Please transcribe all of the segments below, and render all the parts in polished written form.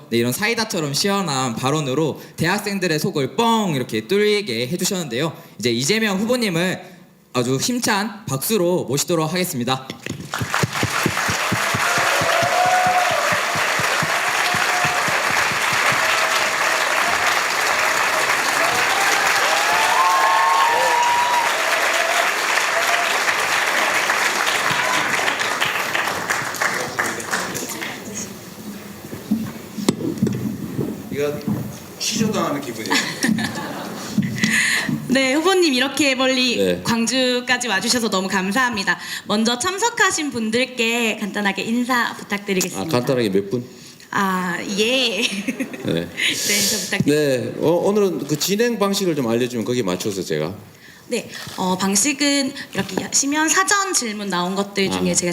네, 이런 사이다처럼 시원한 발언으로 대학생들의 속을 뻥 이렇게 뚫리게 해주셨는데요. 이제 이재명 후보님을 아주 힘찬 박수로 모시도록 하겠습니다. 이거 취조당하는 기분이에요. 네, 후보님 이렇게 멀리 네. 광주까지 와주셔서 너무 감사합니다. 먼저 참석하신 분들께 간단하게 인사 부탁드리겠습니다. 간단하게 몇 분? 예. 네. 네, 인사 부탁드립니다. 네, 오늘은 그 진행 방식을 좀 알려주면 거기에 맞춰서 제가. 네, 방식은 이렇게 하시면 사전 질문 나온 것들 중에 제가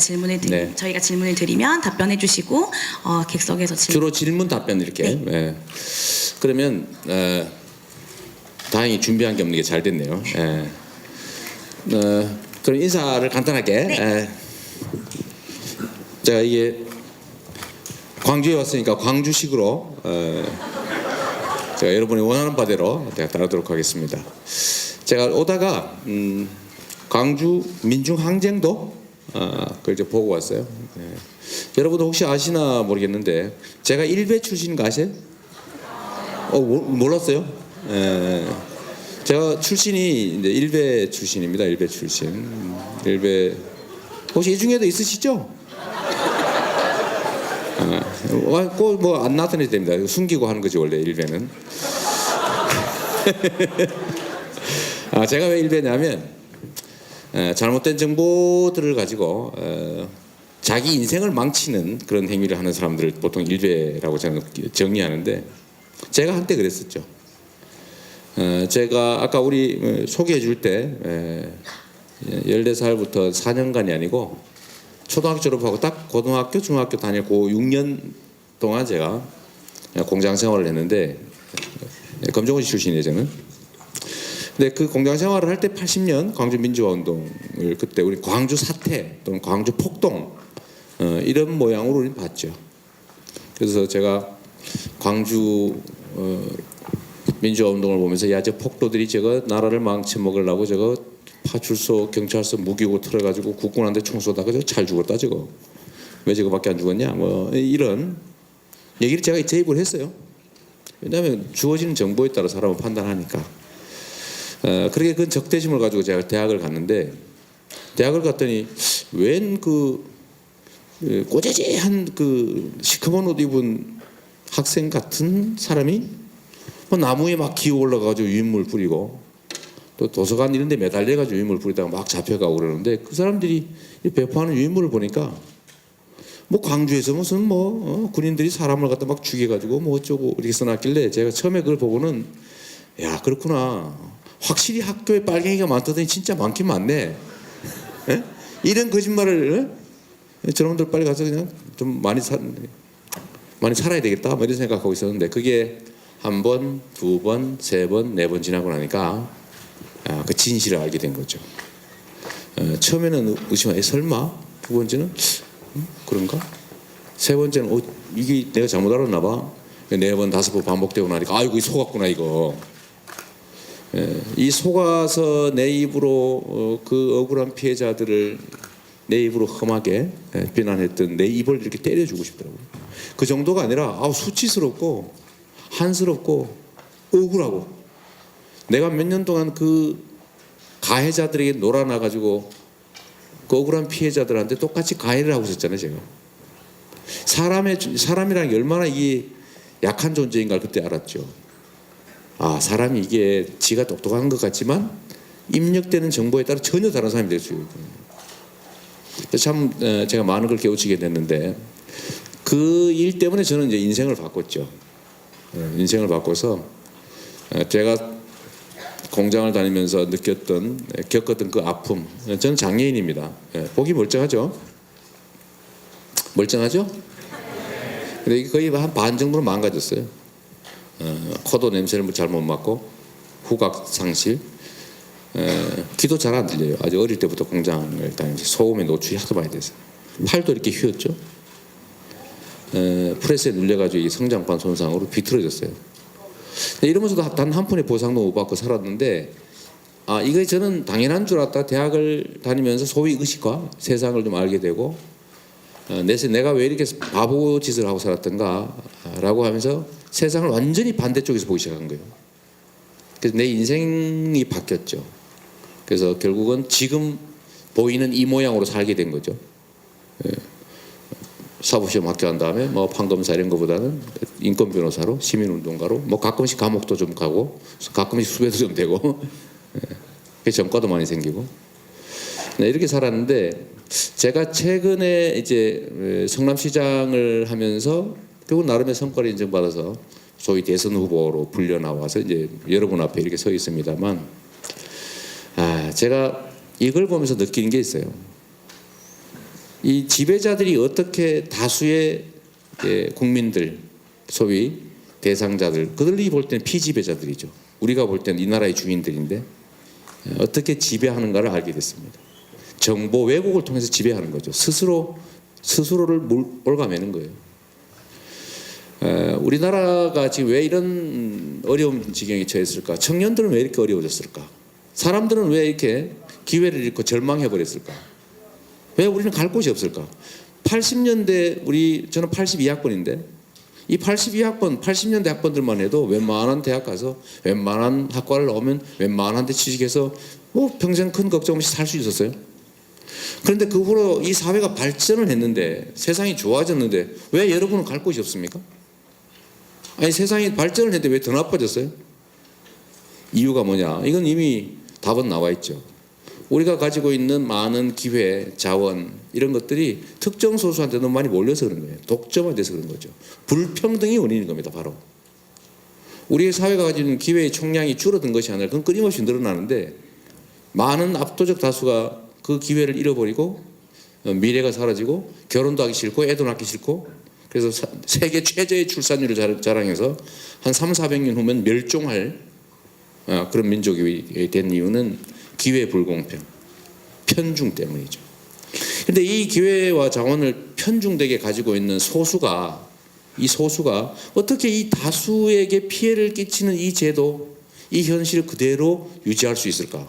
네. 저희가 질문을 드리면 답변해 주시고 객석에서 주로 질문 답변 이렇게. 네. 네. 그러면 다행히 준비한 게 없는 게 잘 됐네요. 그럼 인사를 간단하게. 네. 제가 이게 광주에 왔으니까 광주식으로 제가 여러분이 원하는 바대로 제가 따르도록 하겠습니다. 제가 오다가 광주 민중항쟁도 그걸 이제 보고 왔어요. 여러분도 혹시 아시나 모르겠는데 제가 일베 출신인 거 아세요? 몰랐어요? 제가 출신이 이제 일베 출신입니다. 일베 출신. 일베 혹시 이 중에도 있으시죠? 꼭 뭐 안 나타내도 됩니다. 숨기고 하는 거지 원래 일베는. 제가 왜 일베냐면 잘못된 정보들을 가지고 자기 인생을 망치는 그런 행위를 하는 사람들을 보통 일베라고 저는 정의하는데 제가 한때 그랬었죠. 제가 아까 우리 소개해 줄 때 14살부터 4년간이 아니고 초등학교 졸업하고 딱 고등학교, 중학교 다녔고 6년 동안 제가 공장 생활을 했는데 검정고시 출신이에요 저는. 근데 그 공장 생활을 할 때 80년 광주 민주화 운동을 그때 우리 광주 사태 또는 광주 폭동 이런 모양으로 우리는 봤죠. 그래서 제가 광주 민주화 운동을 보면서 야, 저 폭도들이 저거 나라를 망쳐먹으려고 저거 파출소 경찰서 무기고 틀어가지고 국군한테 총 쏘다가 저거 잘 죽었다 저거 왜 저거밖에 안 죽었냐 뭐 이런 얘기를 제가 제 입으로 했어요. 왜냐하면 주어지는 정보에 따라 사람은 판단하니까. 그렇게 그 적대심을 가지고 제가 대학을 갔는데 대학을 갔더니 웬 그 꼬재재한 그 시커먼 옷 입은 학생 같은 사람이 뭐 나무에 막 기어 올라가가지고 유인물 뿌리고 또 도서관 이런 데 매달려가지고 유인물 뿌리다가 막 잡혀가고 그러는데 그 사람들이 배포하는 유인물을 보니까 뭐 광주에서 무슨 뭐 군인들이 사람을 갖다 막 죽여가지고 뭐 어쩌고 이렇게 써놨길래 제가 처음에 그걸 보고는 야 그렇구나 확실히 학교에 빨갱이가 많다더니 진짜 많긴 많네. 에? 이런 거짓말을 저놈들 빨리 가서 그냥 좀 많이 살아야 되겠다 뭐 이런 생각하고 있었는데 그게 한 번, 두 번, 세 번, 네 번 지나고 나니까 그 진실을 알게 된 거죠. 처음에는 의심해 설마 두 번째는 그런가? 세 번째는 이게 내가 잘못 알았나 봐. 네 번, 다섯 번 반복되고 나니까 아이고 이 속았구나 이거. 이 속아서 내 입으로 그 억울한 피해자들을 내 입으로 험하게 비난했던 내 입을 이렇게 때려주고 싶더라고요. 그 정도가 아니라 수치스럽고 한스럽고 억울하고 내가 몇 년 동안 그 가해자들에게 놀아나가지고 그 억울한 피해자들한테 똑같이 가해를 하고 있었잖아요 제가. 사람이라는 게 얼마나 이게 약한 존재인가를 그때 알았죠. 사람이 이게 지가 똑똑한 것 같지만 입력되는 정보에 따라 전혀 다른 사람이 될 수 있거든요. 참 제가 많은 걸 깨우치게 됐는데 그 일 때문에 저는 이제 인생을 바꿨죠. 인생을 바꿔서 제가 공장을 다니면서 겪었던 그 아픔. 저는 장애인입니다. 보기 멀쩡하죠? 멀쩡하죠? 근데 거의 한 반 정도로 망가졌어요. 코도 냄새를 잘 못 맡고 후각 상실, 귀도 잘 안 들려요. 아주 어릴 때부터 공장을 다니면서 소음에 노출이 하도 많이 돼서 팔도 이렇게 휘었죠. 프레스에 눌려가지고 이 성장판 손상으로 비틀어졌어요. 이러면서도 단 한 푼의 보상도 못 받고 살았는데 이거 저는 당연한 줄 알았다. 대학을 다니면서 소위 의식화 세상을 좀 알게 되고 내가 왜 이렇게 바보 짓을 하고 살았던가라고 하면서 세상을 완전히 반대쪽에서 보기 시작한 거예요. 그래서 내 인생이 바뀌었죠. 그래서 결국은 지금 보이는 이 모양으로 살게 된 거죠. 사법시험 합격한 다음에 뭐 판검사 이런 거보다는 인권 변호사로 시민운동가로 뭐 가끔씩 감옥도 좀 가고 가끔씩 수배도 좀 되고 전과도 많이 생기고 이렇게 살았는데 제가 최근에 이제 성남시장을 하면서 결국 나름의 성과를 인정받아서 소위 대선 후보로 불려 나와서 이제 여러분 앞에 이렇게 서 있습니다만 제가 이걸 보면서 느끼는 게 있어요. 이 지배자들이 어떻게 다수의 국민들 소위 대상자들 그들이 볼 때는 피지배자들이죠. 우리가 볼 때는 이 나라의 주인들인데 어떻게 지배하는가를 알게 됐습니다. 정보 왜곡을 통해서 지배하는 거죠. 스스로를 올가매는 거예요. 우리나라가 지금 왜 이런 어려운 지경에 처했을까? 청년들은 왜 이렇게 어려워졌을까? 사람들은 왜 이렇게 기회를 잃고 절망해 버렸을까? 왜 우리는 갈 곳이 없을까? 80년대 저는 82학번인데 이 82학번 80년대 학번들만 해도 웬만한 대학 가서 웬만한 학과를 나오면 웬만한 데 취직해서 뭐 평생 큰 걱정 없이 살 수 있었어요. 그런데 그 후로 이 사회가 발전을 했는데 세상이 좋아졌는데 왜 여러분은 갈 곳이 없습니까? 아니 세상이 발전을 했는데 왜 더 나빠졌어요? 이유가 뭐냐? 이건 이미 답은 나와 있죠. 우리가 가지고 있는 많은 기회, 자원 이런 것들이 특정 소수한테 너무 많이 몰려서 그런 거예요. 독점화돼서 그런 거죠. 불평등이 원인인 겁니다. 바로. 우리의 사회가 가지고 있는 기회의 총량이 줄어든 것이 아니라 그건 끊임없이 늘어나는데 많은 압도적 다수가 그 기회를 잃어버리고 미래가 사라지고 결혼도 하기 싫고 애도 낳기 싫고 그래서 세계 최저의 출산율을 자랑해서 한 300~400년 후면 멸종할 그런 민족이 된 이유는 기회 불공평, 편중 때문이죠. 그런데 이 기회와 자원을 편중되게 가지고 있는 이 소수가 어떻게 이 다수에게 피해를 끼치는 이 제도, 이 현실을 그대로 유지할 수 있을까?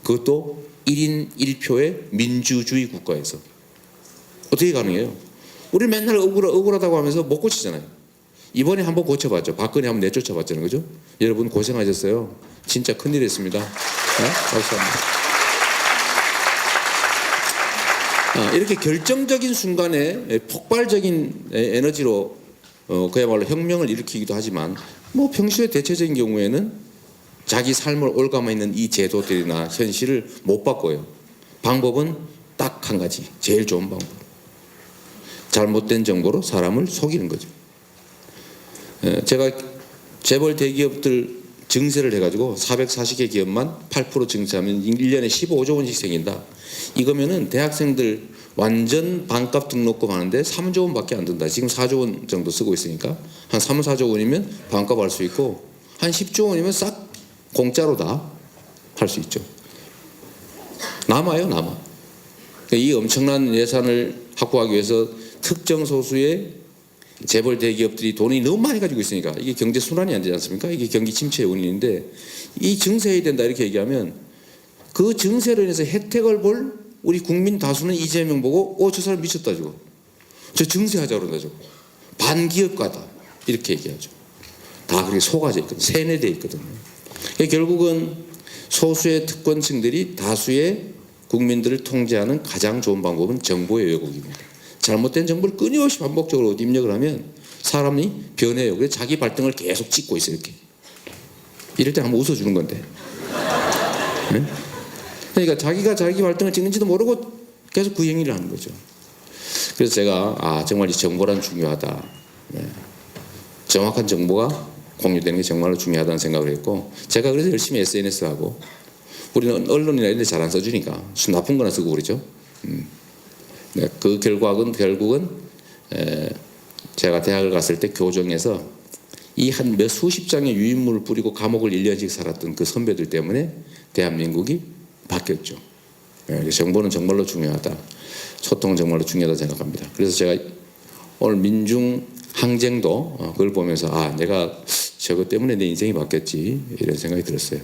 그것도 1인 1표의 민주주의 국가에서 어떻게 가능해요? 우리 맨날 억울하다고 하면서 못 고치잖아요. 이번에 한번 고쳐봤죠. 박근혜 한번 내쫓아봤잖아요. 그죠? 여러분 고생하셨어요. 진짜 큰일 했습니다. 박수합니다. 이렇게 결정적인 순간에 폭발적인 에너지로 그야말로 혁명을 일으키기도 하지만 뭐 평소에 대체적인 경우에는 자기 삶을 올가매 있는 이 제도들이나 현실을 못 바꿔요. 방법은 딱 한 가지. 제일 좋은 방법. 잘못된 정보로 사람을 속이는 거죠. 제가 재벌 대기업들 증세를 해가지고 440개 기업만 8% 증세하면 1년에 15조 원씩 생긴다. 이거면은 대학생들 완전 반값 등록금 하는데 3조 원밖에 안 든다. 지금 4조 원 정도 쓰고 있으니까 한 3, 4조 원이면 반값 할 수 있고 한 10조 원이면 싹 공짜로 다 할 수 있죠. 남아요, 남아. 이 엄청난 예산을 확보하기 위해서 특정 소수의 재벌 대기업들이 돈이 너무 많이 가지고 있으니까 이게 경제 순환이 안 되지 않습니까? 이게 경기 침체의 원인인데 이 증세해야 된다 이렇게 얘기하면 그 증세로 인해서 혜택을 볼 우리 국민 다수는 이재명 보고 저 사람 미쳤다 저거. 저 증세하자 그런다 저거. 반기업가다 이렇게 얘기하죠. 다 그렇게 속아져 있거든. 세뇌되어 있거든요. 결국은 소수의 특권층들이 다수의 국민들을 통제하는 가장 좋은 방법은 정보의 왜곡입니다. 잘못된 정보를 끊임없이 반복적으로 입력을 하면 사람이 변해요. 그래서 자기 발등을 계속 찍고 있어요. 이렇게. 이럴 때 한번 웃어주는 건데. 네? 그러니까 자기가 자기 발등을 찍는지도 모르고 계속 그 행위를 하는 거죠. 그래서 제가 정말 이 정보란 중요하다. 네. 정확한 정보가 공유되는 게 정말로 중요하다는 생각을 했고 제가 그래서 열심히 SNS하고 우리는 언론이나 이런 데 잘 안 써주니까 나쁜 거나 쓰고 그러죠. 네, 그 결국은 제가 대학을 갔을 때 교정에서 이 한 몇 수십 장의 유인물을 뿌리고 감옥을 1년씩 살았던 그 선배들 때문에 대한민국이 바뀌었죠. 네, 정보는 정말로 중요하다. 소통은 정말로 중요하다 생각합니다. 그래서 제가 오늘 민중 항쟁도 그걸 보면서 아 내가 저것 때문에 내 인생이 바뀌었지 이런 생각이 들었어요.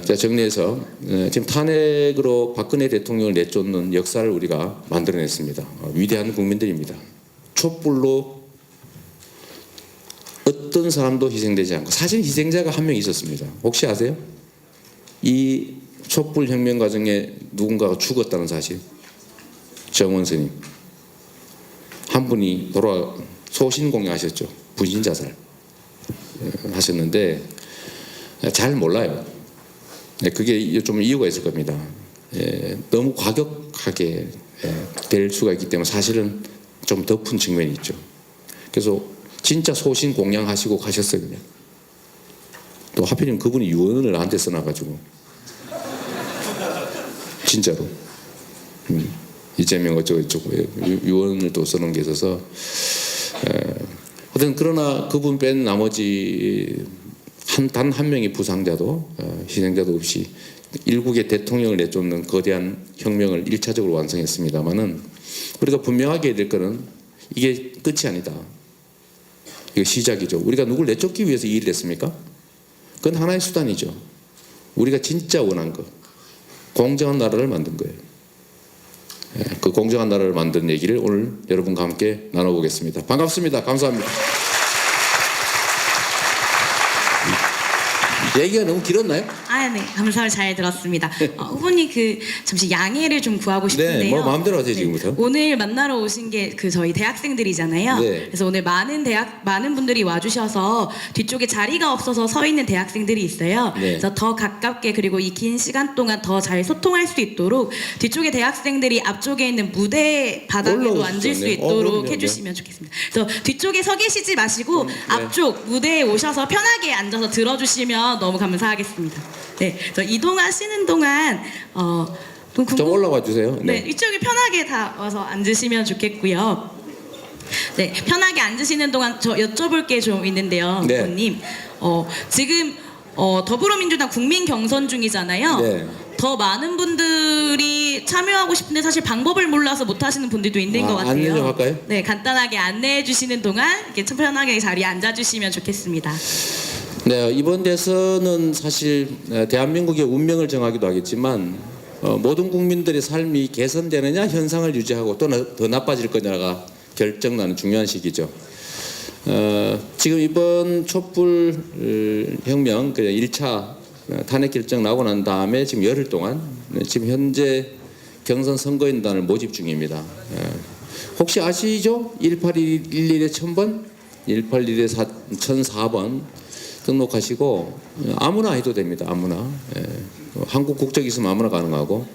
자 정리해서 지금 탄핵으로 박근혜 대통령을 내쫓는 역사를 우리가 만들어냈습니다. 위대한 국민들입니다. 촛불로 어떤 사람도 희생되지 않고 사실 희생자가 한 명 있었습니다. 혹시 아세요? 이 촛불 혁명 과정에 누군가가 죽었다는 사실. 정원스님 한 분이 소신공양하셨죠. 분신자살 하셨는데 잘 몰라요. 그게 좀 이유가 있을 겁니다. 너무 과격하게 될 수가 있기 때문에 사실은 좀 덮은 측면이 있죠. 그래서 진짜 소신공양하시고 가셨어요. 그냥. 또 하필이면 그분이 유언을 나한테 써놔가지고 진짜로 이재명 어쩌고저쩌고 유언을 또 써놓은 게 있어서 하여튼 그러나 그분 뺀 나머지 단 한 명의 부상자도 희생자도 없이 일국의 대통령을 내쫓는 거대한 혁명을 1차적으로 완성했습니다마는 우리가 분명하게 해야 될 거는 이게 끝이 아니다. 이거 시작이죠. 우리가 누굴 내쫓기 위해서 이 일을 했습니까? 그건 하나의 수단이죠. 우리가 진짜 원한 거 공정한 나라를 만든 거예요. 그 공정한 나라를 만든 얘기를 오늘 여러분과 함께 나눠보겠습니다. 반갑습니다. 감사합니다. 얘기가 너무 길었나요? 아, 네. 감사를 잘 들었습니다. 후보님 잠시 양해를 좀 구하고 싶은데요. 네, 뭐 마음대로 하세요, 지금부터. 오늘 만나러 오신 게 저희 대학생들이잖아요. 네. 그래서 오늘 많은 분들이 와주셔서 뒤쪽에 자리가 없어서 서 있는 대학생들이 있어요. 네. 그래서 더 가깝게 그리고 이 긴 시간 동안 더 잘 소통할 수 있도록 뒤쪽에 대학생들이 앞쪽에 있는 무대 바닥에도 올라오시죠. 앉을 수 네. 있도록 그럼요. 해주시면 좋겠습니다. 그래서 뒤쪽에 서 계시지 마시고 앞쪽 무대에 오셔서 편하게 앉아서 들어주시면 너무 감사하겠습니다. 네, 저 이동하시는 동안 좀 올라와 주세요. 네, 이쪽에 편하게 다 와서 앉으시면 좋겠고요. 네, 편하게 앉으시는 동안 저 여쭤볼 게 좀 있는데요, 네. 후보님. 지금 더불어민주당 국민 경선 중이잖아요. 네. 더 많은 분들이 참여하고 싶은데 사실 방법을 몰라서 못 하시는 분들도 있는 것 같아요. 안내 좀 할까요? 네, 간단하게 안내해 주시는 동안 이렇게 편하게 자리에 앉아 주시면 좋겠습니다. 네, 이번 대선은 사실 대한민국의 운명을 정하기도 하겠지만 모든 국민들의 삶이 개선되느냐 현상을 유지하고 또 더 나빠질 거냐가 결정나는 중요한 시기죠. 지금 이번 촛불 혁명 1차 탄핵 결정 나고 난 다음에 지금 열흘 동안 지금 현재 경선 선거인단을 모집 중입니다. 혹시 아시죠? 1811에 1000번, 1811에 1004번 등록하시고 아무나 해도 됩니다. 아무나. 한국 국적이 있으면 아무나 가능하고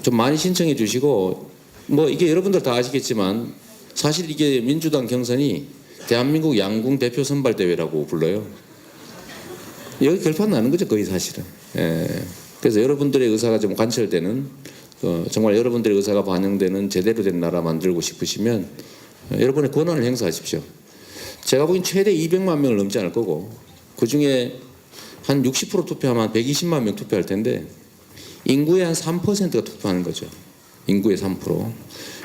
좀 많이 신청해 주시고 뭐 이게 여러분들 다 아시겠지만 사실 이게 민주당 경선이 대한민국 양궁 대표 선발 대회라고 불러요. 여기 결판 나는 거죠 거의 사실은. 그래서 여러분들의 의사가 좀 관철되는 정말 여러분들의 의사가 반영되는 제대로 된 나라 만들고 싶으시면 여러분의 권한을 행사하십시오. 제가 보기엔 최대 200만 명을 넘지 않을 거고 그중에 한 60% 투표하면 120만 명 투표할 텐데 인구의 한 3%가 투표하는 거죠. 인구의 3%.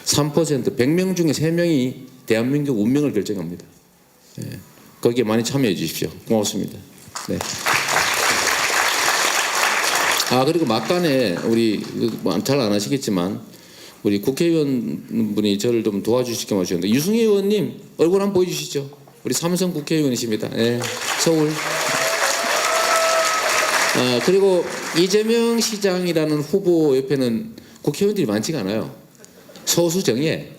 100명 중에 3명이 대한민국 운명을 결정합니다. 거기에 많이 참여해 주십시오. 고맙습니다. 네. 그리고 막간에 우리 잘 안 하시겠지만 우리 국회의원 분이 저를 좀 도와주실 겸 하셨는데 유승희 의원님 얼굴 한번 보여주시죠. 우리 삼성 국회의원이십니다. 네, 서울. 그리고 이재명 시장이라는 후보 옆에는 국회의원들이 많지가 않아요. 소수정예.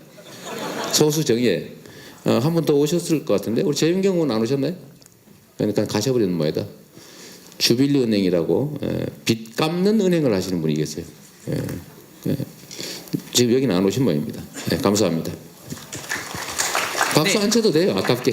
한 분 더 오셨을 것 같은데 우리 재윤경 의원 안 오셨나요? 그러니까 가셔버리는 모양이다. 주빌리 은행이라고 빚 갚는 은행을 하시는 분이 계세요. 지금 여기는 안 오신 모양입니다. 네, 감사합니다. 박수 안 쳐도 돼요. 아깝게.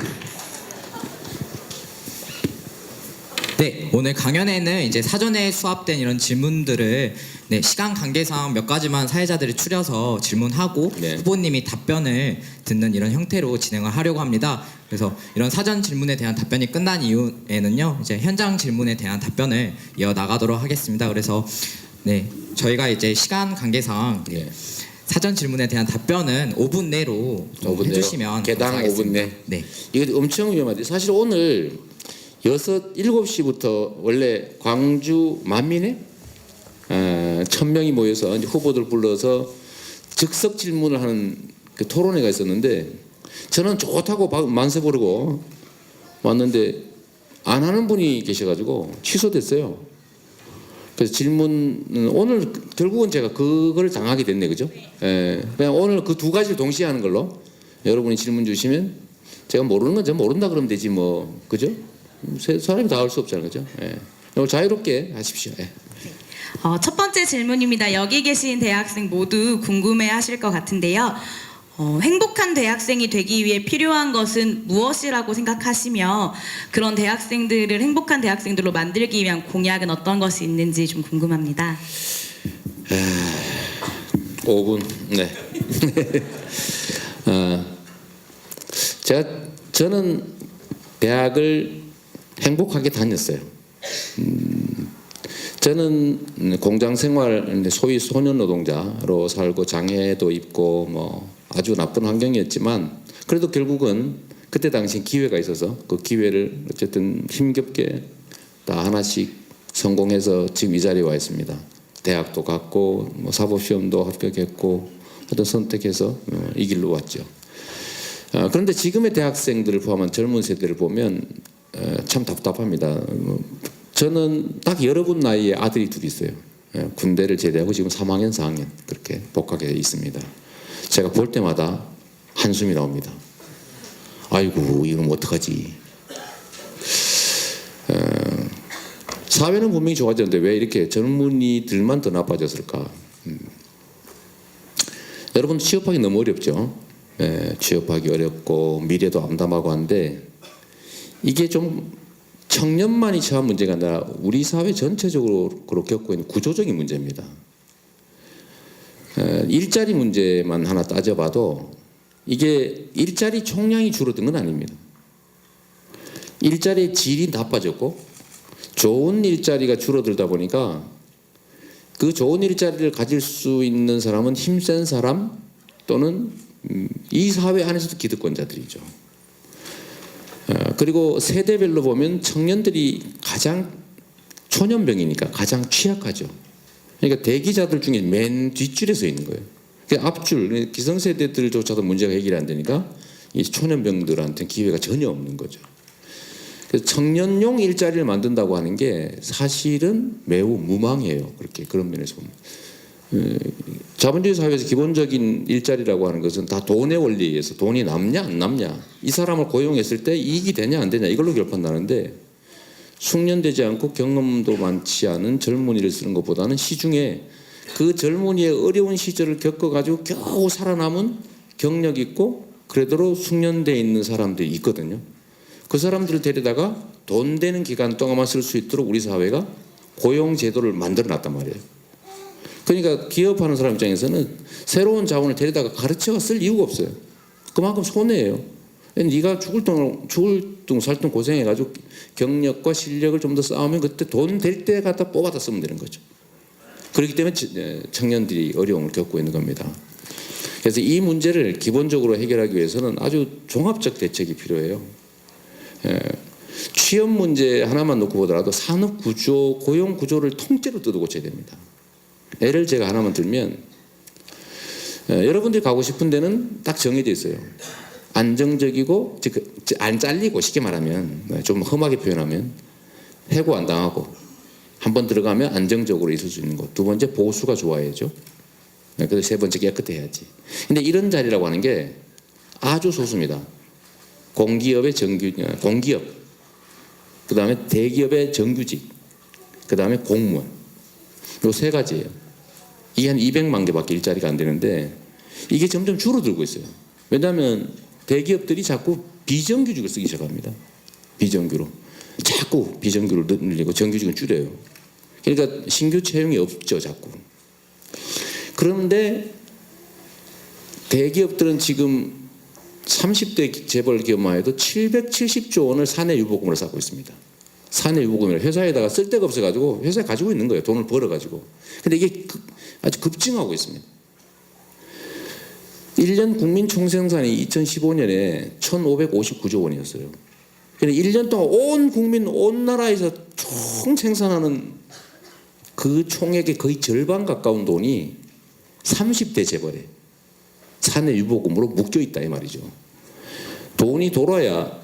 네, 오늘 강연에는 이제 사전에 수합된 이런 질문들을 시간 관계상 몇 가지만 사회자들이 추려서 질문하고 네. 후보님이 답변을 듣는 이런 형태로 진행을 하려고 합니다. 그래서 이런 사전 질문에 대한 답변이 끝난 이후에는요, 이제 현장 질문에 대한 답변을 이어 나가도록 하겠습니다. 그래서 저희가 이제 시간 관계상 사전 질문에 대한 답변은 5분 내로 좀 5분 내로. 해주시면 개당 감사하겠습니다. 5분 내. 네. 이거 엄청 위험한데 사실 오늘 7시부터 원래 광주 만민에 1000명이 모여서 이제 후보들 불러서 즉석 질문을 하는 그 토론회가 있었는데 저는 좋다고 만세 부르고 왔는데 안 하는 분이 계셔가지고 취소됐어요. 그래서 질문은 오늘 결국은 제가 그걸 당하게 됐네, 그죠? 예, 그냥 오늘 그 두 가지를 동시에 하는 걸로 여러분이 질문 주시면 제가 모르는 건 제가 모른다 그러면 되지 뭐, 그죠? 사람이 다 할 수 없잖아요, 그죠? 예. 자유롭게 하십시오. 예. 첫 번째 질문입니다. 여기 계신 대학생 모두 궁금해하실 것 같은데요. 행복한 대학생이 되기 위해 필요한 것은 무엇이라고 생각하시며 그런 대학생들을 행복한 대학생들로 만들기 위한 공약은 어떤 것이 있는지 좀 궁금합니다. 5분. 네. 저는 대학을 행복하게 다녔어요. 저는 공장 생활 소위 소년 노동자로 살고 장애도 입고 뭐 아주 나쁜 환경이었지만 그래도 결국은 그때 당시 기회가 있어서 그 기회를 어쨌든 힘겹게 다 하나씩 성공해서 지금 이 자리에 와 있습니다. 대학도 갔고 뭐 사법시험도 합격했고 하여튼 선택해서 이 길로 왔죠. 그런데 지금의 대학생들을 포함한 젊은 세대를 보면 참 답답합니다. 저는 딱 여러분 나이에 아들이 둘 있어요. 군대를 제대하고 지금 3학년, 4학년 그렇게 복학해 있습니다. 제가 볼 때마다 한숨이 나옵니다. 아이고 이러면 어떡하지. 사회는 분명히 좋아졌는데 왜 이렇게 젊은이들만 더 나빠졌을까. 여러분 취업하기 너무 어렵죠. 취업하기 어렵고 미래도 암담하고 한데 이게 좀 청년만이 처한 문제가 아니라 우리 사회 전체적으로 겪고 있는 구조적인 문제입니다. 일자리 문제만 하나 따져봐도 이게 일자리 총량이 줄어든 건 아닙니다. 일자리의 질이 나빠졌고 좋은 일자리가 줄어들다 보니까 그 좋은 일자리를 가질 수 있는 사람은 힘센 사람 또는 이 사회 안에서도 기득권자들이죠. 그리고 세대별로 보면 청년들이 가장 초년병이니까 가장 취약하죠. 그러니까 대기자들 중에 맨 뒷줄에 서 있는 거예요. 그러니까 앞줄 기성세대들조차도 문제가 해결이 안 되니까 이 초년병들한테는 기회가 전혀 없는 거죠. 그래서 청년용 일자리를 만든다고 하는 게 사실은 매우 무망해요. 그렇게 그런 면에서 보면. 자본주의 사회에서 기본적인 일자리라고 하는 것은 다 돈의 원리에 의해서 돈이 남냐 안 남냐 이 사람을 고용했을 때 이익이 되냐 안 되냐 이걸로 결판나는데 숙련되지 않고 경험도 많지 않은 젊은이를 쓰는 것보다는 시중에 그 젊은이의 어려운 시절을 겪어가지고 겨우 살아남은 경력 있고 그래도 숙련되어 있는 사람들이 있거든요. 그 사람들을 데려다가 돈 되는 기간 동안만 쓸 수 있도록 우리 사회가 고용 제도를 만들어 놨단 말이에요. 그러니까 기업하는 사람 입장에서는 새로운 자원을 데려다가 가르쳐 쓸 이유가 없어요. 그만큼 손해예요. 네가 죽을 둥 살 둥 고생해가지고 경력과 실력을 좀 더 쌓으면 그때 돈 될 때 갖다 뽑아다 쓰면 되는 거죠. 그렇기 때문에 청년들이 어려움을 겪고 있는 겁니다. 그래서 이 문제를 기본적으로 해결하기 위해서는 아주 종합적 대책이 필요해요. 취업 문제 하나만 놓고 보더라도 산업 구조, 고용 구조를 통째로 뜯어 고쳐야 됩니다. 예를 제가 하나만 들면 여러분들이 가고 싶은 데는 딱 정해져 있어요. 안정적이고 안 잘리고 쉽게 말하면 좀 험하게 표현하면 해고 안 당하고 한번 들어가면 안정적으로 있을 수 있는 곳. 두 번째 보수가 좋아야죠. 그래서 세 번째 깨끗해야지. 근데 이런 자리라고 하는 게 아주 소수입니다. 공기업, 그 다음에 대기업의 정규직, 그 다음에 공무원. 요 세 가지예요. 이게 한 200만 개밖에 일자리가 안 되는데 이게 점점 줄어들고 있어요. 왜냐하면 대기업들이 자꾸 비정규직을 쓰기 시작합니다. 비정규로. 자꾸 비정규를 늘리고 정규직은 줄여요. 그러니까 신규 채용이 없죠, 자꾸. 그런데 대기업들은 지금 30대 재벌 기업만 해도 770조 원을 사내 유보금을 쌓고 있습니다. 사내 유보금을 회사에다가 쓸 데가 없어가지고 회사에 가지고 있는 거예요. 돈을 벌어가지고. 근데 이게 아주 급증하고 있습니다. 1년 국민 총생산이 2015년에 1,559조 원이었어요. 그러니까 1년 동안 온 국민, 온 나라에서 총 생산하는 그 총액의 거의 절반 가까운 돈이 30대 재벌에 사내 유보금으로 묶여 있다 이 말이죠. 돈이 돌아야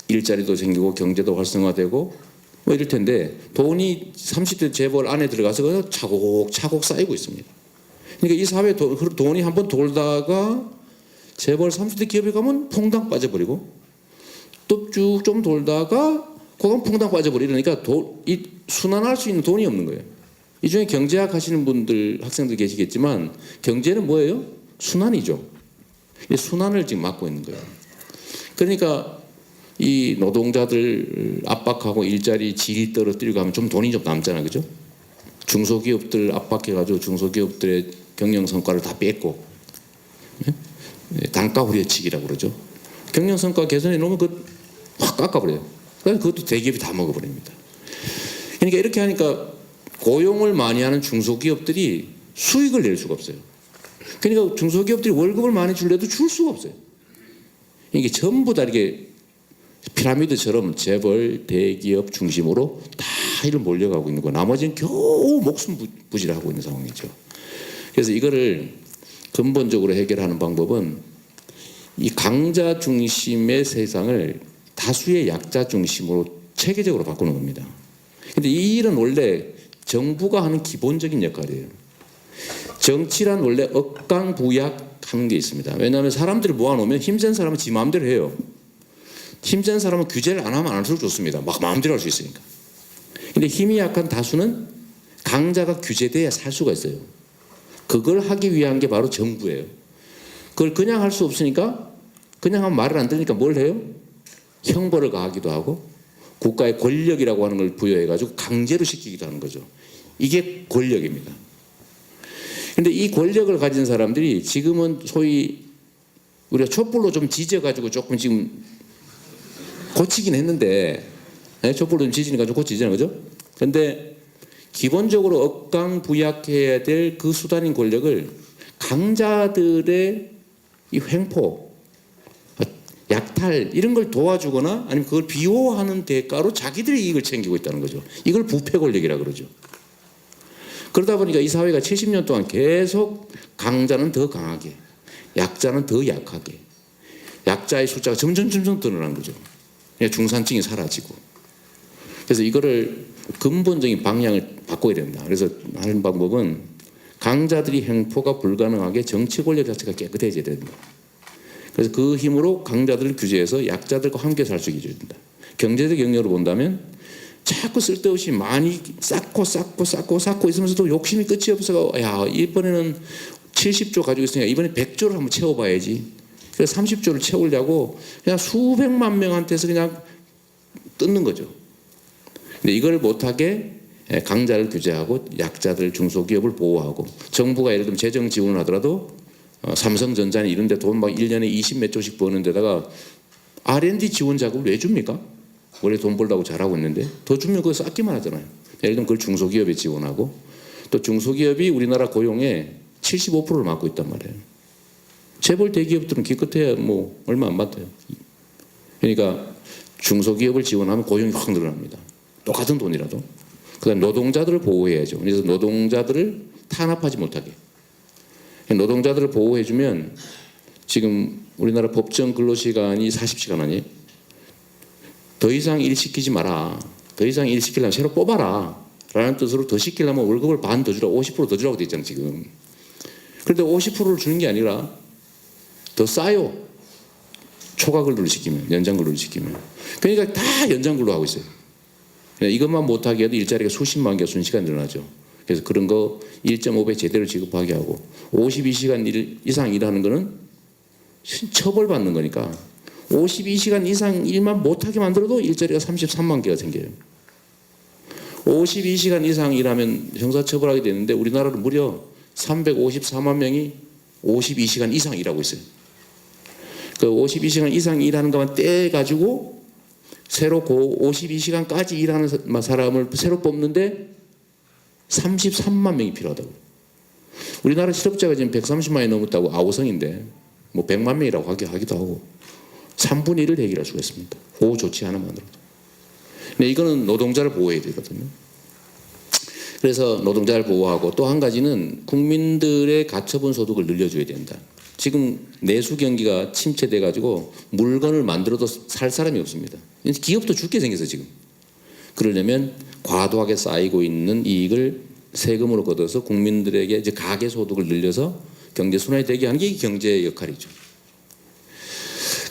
일자리도 생기고 경제도 활성화되고 뭐 이럴 텐데 돈이 30대 재벌 안에 들어가서 그냥 차곡차곡 쌓이고 있습니다. 그러니까 이 사회 돈이 한번 돌다가 재벌 30대 기업에 가면 퐁당 빠져버리고 또 쭉 좀 돌다가 그건 퐁당 빠져버리고 그러니까 이 순환할 수 있는 돈이 없는 거예요. 이 중에 경제학 하시는 분들 학생들 계시겠지만 경제는 뭐예요? 순환이죠. 이 순환을 지금 막고 있는 거예요. 그러니까 이 노동자들 압박하고 일자리 질이 떨어뜨리고 하면 좀 돈이 좀 남잖아요. 그죠? 중소기업들 압박해가지고 중소기업들의 경영 성과를 다 뺏고 단가 후려치기라고 그러죠. 경영 성과 개선해 놓으면 확 깎아버려요. 그래서 그것도 대기업이 다 먹어버립니다. 그러니까 이렇게 하니까 고용을 많이 하는 중소기업들이 수익을 낼 수가 없어요. 그러니까 중소기업들이 월급을 많이 줄래도 줄 수가 없어요. 이게 전부 다 이렇게 피라미드처럼 재벌, 대기업 중심으로 다 이를 몰려가고 있는 거예요. 나머지는 겨우 목숨 부지를 하고 있는 상황이죠. 그래서 이거를 근본적으로 해결하는 방법은 이 강자 중심의 세상을 다수의 약자 중심으로 체계적으로 바꾸는 겁니다. 근데 이 일은 원래 정부가 하는 기본적인 역할이에요. 정치란 원래 억강부약하는 게 있습니다. 왜냐하면 사람들을 모아놓으면 힘센 사람은 지 마음대로 해요. 힘센 사람은 규제를 안 하면 안 할수록 좋습니다. 막 마음대로 할 수 있으니까. 근데 힘이 약한 다수는 강자가 규제돼야 살 수가 있어요. 그걸 하기 위한 게 바로 정부예요. 그걸 그냥 할 수 없으니까 그냥 하면 말을 안 들으니까 뭘 해요? 형벌을 가하기도 하고 국가의 권력이라고 하는 걸 부여해가지고 강제로 시키기도 하는 거죠. 이게 권력입니다. 근데 이 권력을 가진 사람들이 지금은 소위 우리가 촛불로 좀 지져가지고 조금 지금 고치긴 했는데 촛불로 좀 지지니까 좀 고치잖아요. 그죠? 근데 기본적으로 억강부약해야 될 그 수단인 권력을 강자들의 이 횡포, 약탈 이런 걸 도와주거나 아니면 그걸 비호하는 대가로 자기들의 이익을 챙기고 있다는 거죠. 이걸 부패 권력이라고 그러죠. 그러다 보니까 이 사회가 70년 동안 계속 강자는 더 강하게, 약자는 더 약하게, 약자의 숫자가 점점 늘어난 거죠. 중산층이 사라지고. 그래서 이거를 근본적인 방향을 바꿔야 된다. 그래서 하는 방법은 강자들이 횡포가 불가능하게 정치 권력 자체가 깨끗해져야 된다. 그래서 그 힘으로 강자들을 규제해서 약자들과 함께 살 수 있게 해야 된다. 경제적 영역으로 본다면 자꾸 쓸데없이 많이 쌓고 있으면서도 욕심이 끝이 없어서 야 이번에는 70조 가지고 있으니까 이번에 100조를 한번 채워봐야지. 그래서 30조를 채우려고 그냥 수백만 명한테서 그냥 뜯는 거죠. 근데 이걸 못하게 강자를 규제하고 약자들 중소기업을 보호하고 정부가 예를 들면 재정 지원을 하더라도 삼성전자는 이런 데 돈 막 1년에 20몇 조씩 버는 데다가 R&D 지원 자금을 왜 줍니까? 원래 돈 벌다고 잘하고 있는데 더 주면 그거 쌓기만 하잖아요. 예를 들면 그걸 중소기업에 지원하고 또 중소기업이 우리나라 고용의 75%를 맡고 있단 말이에요. 재벌 대기업들은 기껏해야 뭐 얼마 안 받아요. 그러니까 중소기업을 지원하면 고용이 확 늘어납니다. 똑같은 돈이라도. 그다음 노동자들을 보호해야죠. 그래서 노동자들을 탄압하지 못하게. 노동자들을 보호해주면 지금 우리나라 법정 근로시간이 40시간 아니에요? 더 이상 일 시키지 마라. 더 이상 일 시키려면 새로 뽑아라. 라는 뜻으로 더 시키려면 월급을 반 더 주라. 50% 더 주라고 돼 있잖아요 지금. 그런데 50%를 주는 게 아니라 더 싸요. 초과 근로를 시키면, 연장 근로를 시키면. 그러니까 다 연장 근로 하고 있어요. 이것만 못하게 해도 일자리가 수십만 개 순식간 늘어나죠. 그래서 그런 거 1.5배 제대로 지급하게 하고 52시간 이상 일하는 거는 처벌받는 거니까 52시간 이상 일만 못하게 만들어도 일자리가 33만 개가 생겨요. 52시간 이상 일하면 형사처벌하게 되는데 우리나라는 무려 354만 명이 52시간 이상 일하고 있어요. 그 52시간 이상 일하는 것만 떼가지고 새로 그 52시간까지 일하는 사람을 새로 뽑는데 33만 명이 필요하다고. 우리나라 실업자가 지금 130만이 넘었다고 아우성인데 뭐 100만 명이라고 하기도 하고 3분의 1을 해결할 수가 있습니다. 보호 조치 하나만으로도. 근데 이거는 노동자를 보호해야 되거든요. 그래서 노동자를 보호하고 또 한 가지는 국민들의 가처분 소득을 늘려줘야 된다. 지금 내수 경기가 침체돼 가지고 물건을 만들어도 살 사람이 없습니다. 기업도 죽게 생겨서 지금. 그러려면 과도하게 쌓이고 있는 이익을 세금으로 걷어서 국민들에게 이제 가계 소득을 늘려서 경제 순환이 되게 하는 게 경제의 역할이죠.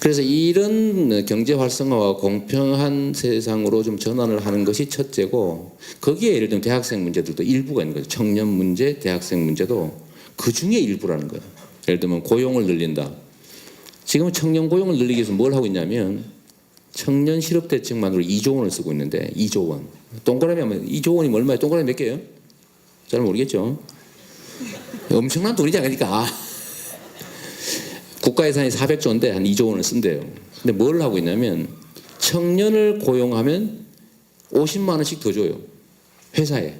그래서 이런 경제 활성화와 공평한 세상으로 좀 전환을 하는 것이 첫째고, 거기에 예를 들면 대학생 문제들도 일부가 있는 거죠. 청년 문제, 대학생 문제도 그 중에 일부라는 거예요. 예를 들면 고용을 늘린다. 지금은 청년 고용을 늘리기 위해서 뭘 하고 있냐면 청년 실업 대책만으로 2조 원을 쓰고 있는데 2조 원. 동그라미 하면 2조 원이면 얼마예요? 동그라미 몇 개예요? 잘 모르겠죠. 엄청난 돈이지 않습니까? 국가 예산이 400조인데 한 2조 원을 쓴대요. 근데 뭘 하고 있냐면 청년을 고용하면 50만 원씩 더 줘요. 회사에.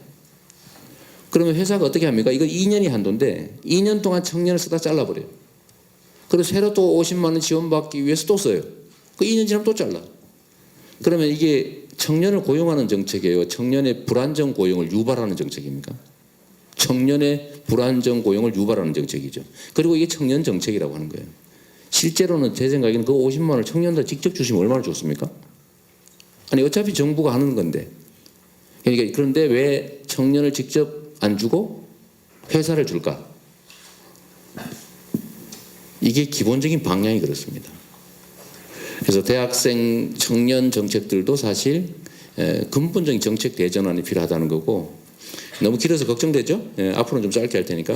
그러면 회사가 어떻게 합니까? 이거 2년이 한도인데 2년 동안 청년을 쓰다 잘라버려요. 그리고 새로 또 50만 원 지원받기 위해서 또 써요. 그 2년 지나면 또 잘라. 그러면 이게 청년을 고용하는 정책이에요? 청년의 불안정 고용을 유발하는 정책입니까? 청년의 불안정 고용을 유발하는 정책이죠. 그리고 이게 청년 정책이라고 하는 거예요. 실제로는 제 생각에는 그 50만 원을 청년들 직접 주시면 얼마나 좋습니까? 아니 어차피 정부가 하는 건데. 그러니까 그런데 왜 청년을 직접 안 주고 회사를 줄까? 이게 기본적인 방향이 그렇습니다. 그래서 대학생 청년 정책들도 사실 근본적인 정책 대전환이 필요하다는 거고, 너무 길어서 걱정되죠? 앞으로는 좀 짧게 할 테니까.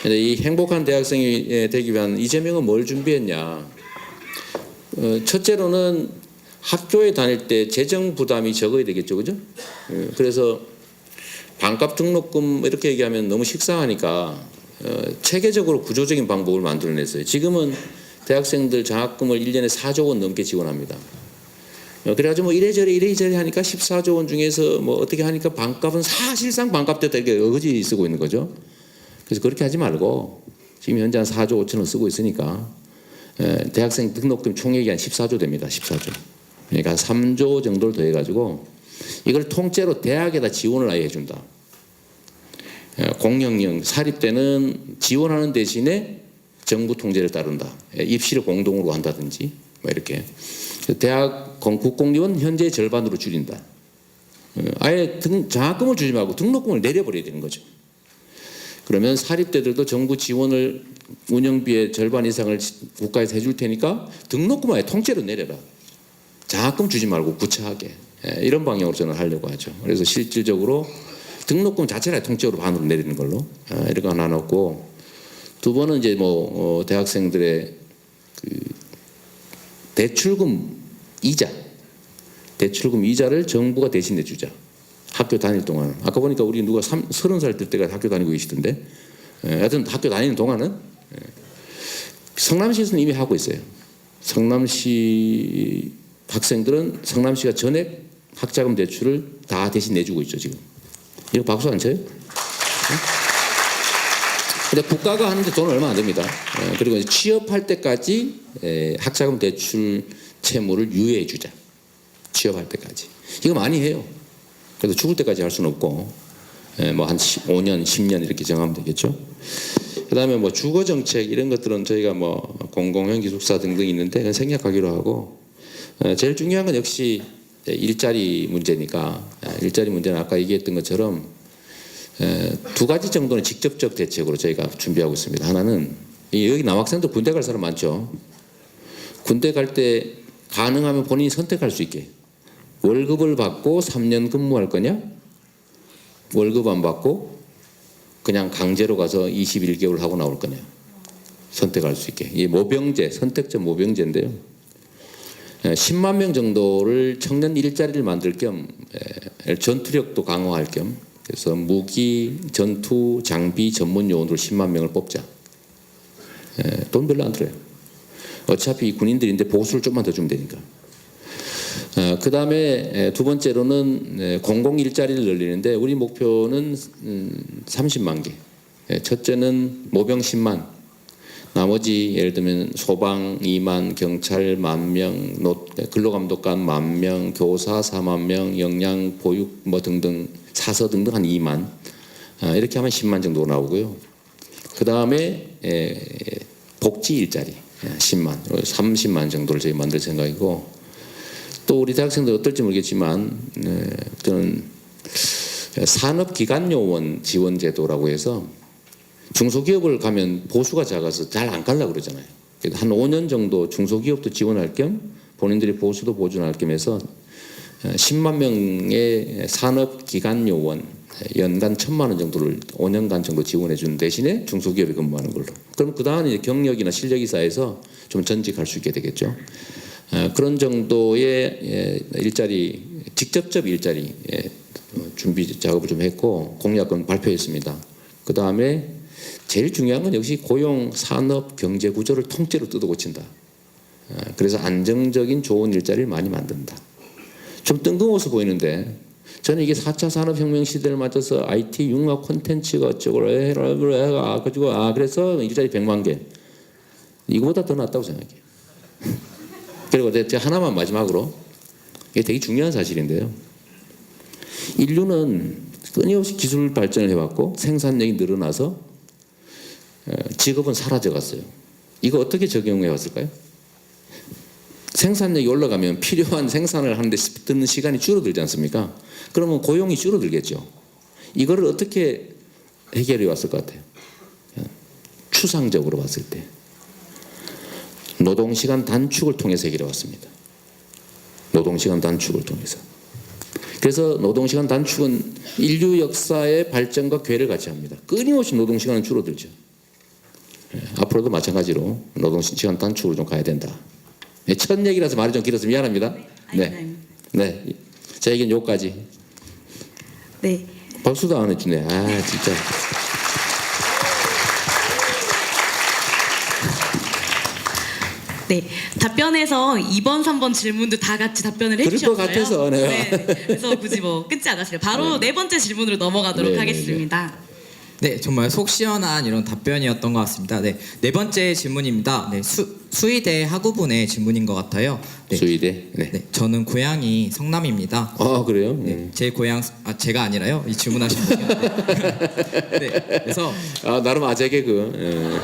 이 행복한 대학생이 되기 위한 이재명은 뭘 준비했냐? 첫째로는 학교에 다닐 때 재정 부담이 적어야 되겠죠, 그죠? 그래서 반값 등록금 이렇게 얘기하면 너무 식상하니까 체계적으로 구조적인 방법을 만들어냈어요. 지금은 대학생들 장학금을 1년에 4조 원 넘게 지원합니다. 그래가지고 뭐 이래저래 하니까 14조 원 중에서 뭐 어떻게 하니까 반값은 사실상 반값 됐다 이렇게 어거지 쓰고 있는 거죠. 그래서 그렇게 하지 말고 지금 현재 한 4조 5천원 쓰고 있으니까 대학생 등록금 총액이 한 14조 됩니다. 14조. 그러니까 3조 정도를 더해가지고 이걸 통째로 대학에다 지원을 아예 해준다. 공영형 사립 때는 지원하는 대신에 정부 통제를 따른다. 입시를 공동으로 한다든지 뭐 이렇게. 대학 국공립은 현재 절반으로 줄인다. 아예 장학금을 주지 말고 등록금을 내려버려야 되는 거죠. 그러면 사립대들도 정부 지원을 운영비의 절반 이상을 국가에서 해줄 테니까 등록금 아예 통째로 내려라. 장학금 주지 말고 구차하게. 이런 방향으로 저는 하려고 하죠. 그래서 실질적으로 등록금 자체를 통째로 반으로 내리는 걸로 이렇게 나눴고, 두 번은 이제 뭐 대학생들의 그 대출금 이자를 정부가 대신 내주자. 학교 다닐 동안. 아까 보니까 우리 누가 30살 될 때가 학교 다니고 계시던데. 하여튼 학교 다니는 동안은 성남시에서는 이미 하고 있어요. 성남시 학생들은 성남시가 전액 학자금 대출을 다 대신 내주고 있죠 지금. 이거 박수 안 쳐요? 근데 국가가 하는데 돈 얼마 안 됩니다. 그리고 이제 취업할 때까지 학자금 대출 채무를 유예해 주자. 취업할 때까지. 이거 많이 해요. 그래도 죽을 때까지 할 수는 없고 뭐 한 5년, 10년 이렇게 정하면 되겠죠. 그다음에 뭐 주거 정책 이런 것들은 저희가 뭐 공공형 기숙사 등등 있는데 생략하기로 하고, 제일 중요한 건 역시 일자리 문제니까, 일자리 문제는 아까 얘기했던 것처럼 두 가지 정도는 직접적 대책으로 저희가 준비하고 있습니다. 하나는 여기 남학생들 군대 갈 사람 많죠. 군대 갈 때 가능하면 본인이 선택할 수 있게 월급을 받고 3년 근무할 거냐, 월급 안 받고 그냥 강제로 가서 21개월 하고 나올 거냐, 선택할 수 있게. 이 모병제, 선택적 모병제인데요. 10만 명 정도를 청년 일자리를 만들 겸 전투력도 강화할 겸, 그래서 무기, 전투, 장비 전문 요원으로 10만 명을 뽑자. 돈 별로 안 들어요. 어차피 군인들인데 보수를 좀만 더 주면 되니까. 그 다음에 두 번째로는 공공 일자리를 늘리는데 우리 목표는 30만 개. 첫째는 모병 10만, 나머지 예를 들면 소방 2만, 경찰 10,000명, 근로감독관 10,000명, 교사 40,000명, 영양, 보육 뭐 등등 사서 등등 한 2만 이렇게 하면 10만 정도 나오고요. 그 다음에 복지 일자리 10만, 30만 정도를 저희 만들 생각이고 또 우리 대학생들 어떨지 모르겠지만 저는 산업기관요원 지원제도라고 해서 중소기업을 가면 보수가 작아서 잘 안 가려고 그러잖아요. 한 5년 정도 중소기업도 지원할 겸 본인들이 보수도 보존할 겸 해서 10만 명의 산업기관요원 연간 1,000만 원 정도를 5년간 정도 지원해 주는 대신에 중소기업에 근무하는 걸로. 그럼 그 다음에 경력이나 실력이 쌓여서 좀 전직할 수 있게 되겠죠. 그런 정도의 일자리, 직접적 일자리 준비 작업을 좀 했고 공약은 발표했습니다. 그 다음에 제일 중요한 건 역시 고용, 산업, 경제 구조를 통째로 뜯어고친다. 그래서 안정적인 좋은 일자리를 많이 만든다. 좀 뜬금없어 보이는데 저는 이게 4차 산업혁명 시대를 맞춰서 IT 융합 콘텐츠가 어쩌고 해가지고 그래서 일자리 100만 개 이거보다 더 낫다고 생각해요. 그리고 제가 하나만 마지막으로 이게 되게 중요한 사실인데요. 인류는 끊임없이 기술 발전을 해왔고 생산력이 늘어나서 직업은 사라져갔어요. 이거 어떻게 적용해 왔을까요? 생산력이 올라가면 필요한 생산을 하는데 드는 시간이 줄어들지 않습니까? 그러면 고용이 줄어들겠죠. 이거를 어떻게 해결해 왔을 것 같아요? 추상적으로 봤을 때 노동시간 단축을 통해서 해결해 왔습니다. 노동시간 단축을 통해서. 그래서 노동시간 단축은 인류 역사의 발전과 궤를 같이 합니다. 끊임없이 노동시간은 줄어들죠. 앞으로도 마찬가지로 노동시간 단축으로 좀 가야 된다. 첫 얘기라서 말이 좀 길어서 미안합니다. 네. 네. 제 얘기는 여기까지. 네. 박수도 안 해주네. 아, 진짜. 네, 답변에서 2번, 3번 질문도 다 같이 답변을 그럴 해주셨어요. 것 같아서, 네. 네, 그래서 굳이 뭐 끊지 않았어요. 바로 네 번째 질문으로 넘어가도록 네, 하겠습니다. 네, 정말 속 시원한 이런 답변이었던 것 같습니다. 네, 네 번째 질문입니다. 네, 수의대 학우분의 질문인 것 같아요. 네, 수의대. 네. 네, 저는 고향이 성남입니다. 아, 그래요? 네, 제 고향 제가 아니라요. 이 질문하신 분이. 네, 그래서 나름 아재 개그.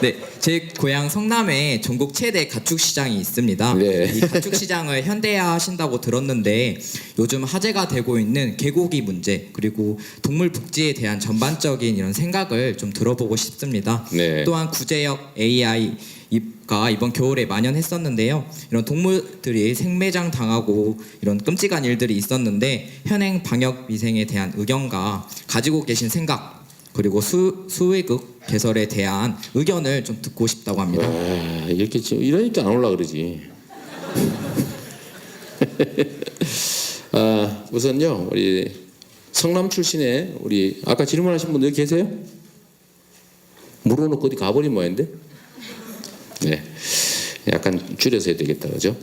네, 제 고향 성남에 전국 최대 가축 시장이 있습니다. 네. 이 가축 시장을 현대화하신다고 들었는데 요즘 화제가 되고 있는 개고기 문제 그리고 동물 복지에 대한 전반적인 이런 생각을 좀 들어보고 싶습니다. 네. 또한 구제역 AI가 이번 겨울에 만연했었는데요. 이런 동물들이 생매장 당하고 이런 끔찍한 일들이 있었는데 현행 방역 위생에 대한 의견과 가지고 계신 생각 그리고 수의극 개설에 대한 의견을 좀 듣고 싶다고 합니다. 와, 이렇게 지금 이러니까 안 올라 그러지. 우선요 우리 성남 출신의 우리 아까 질문하신 분들 여기 계세요? 물어놓고 어디 가버린 모양인데? 네, 약간 줄여서 해야 되겠다, 그죠?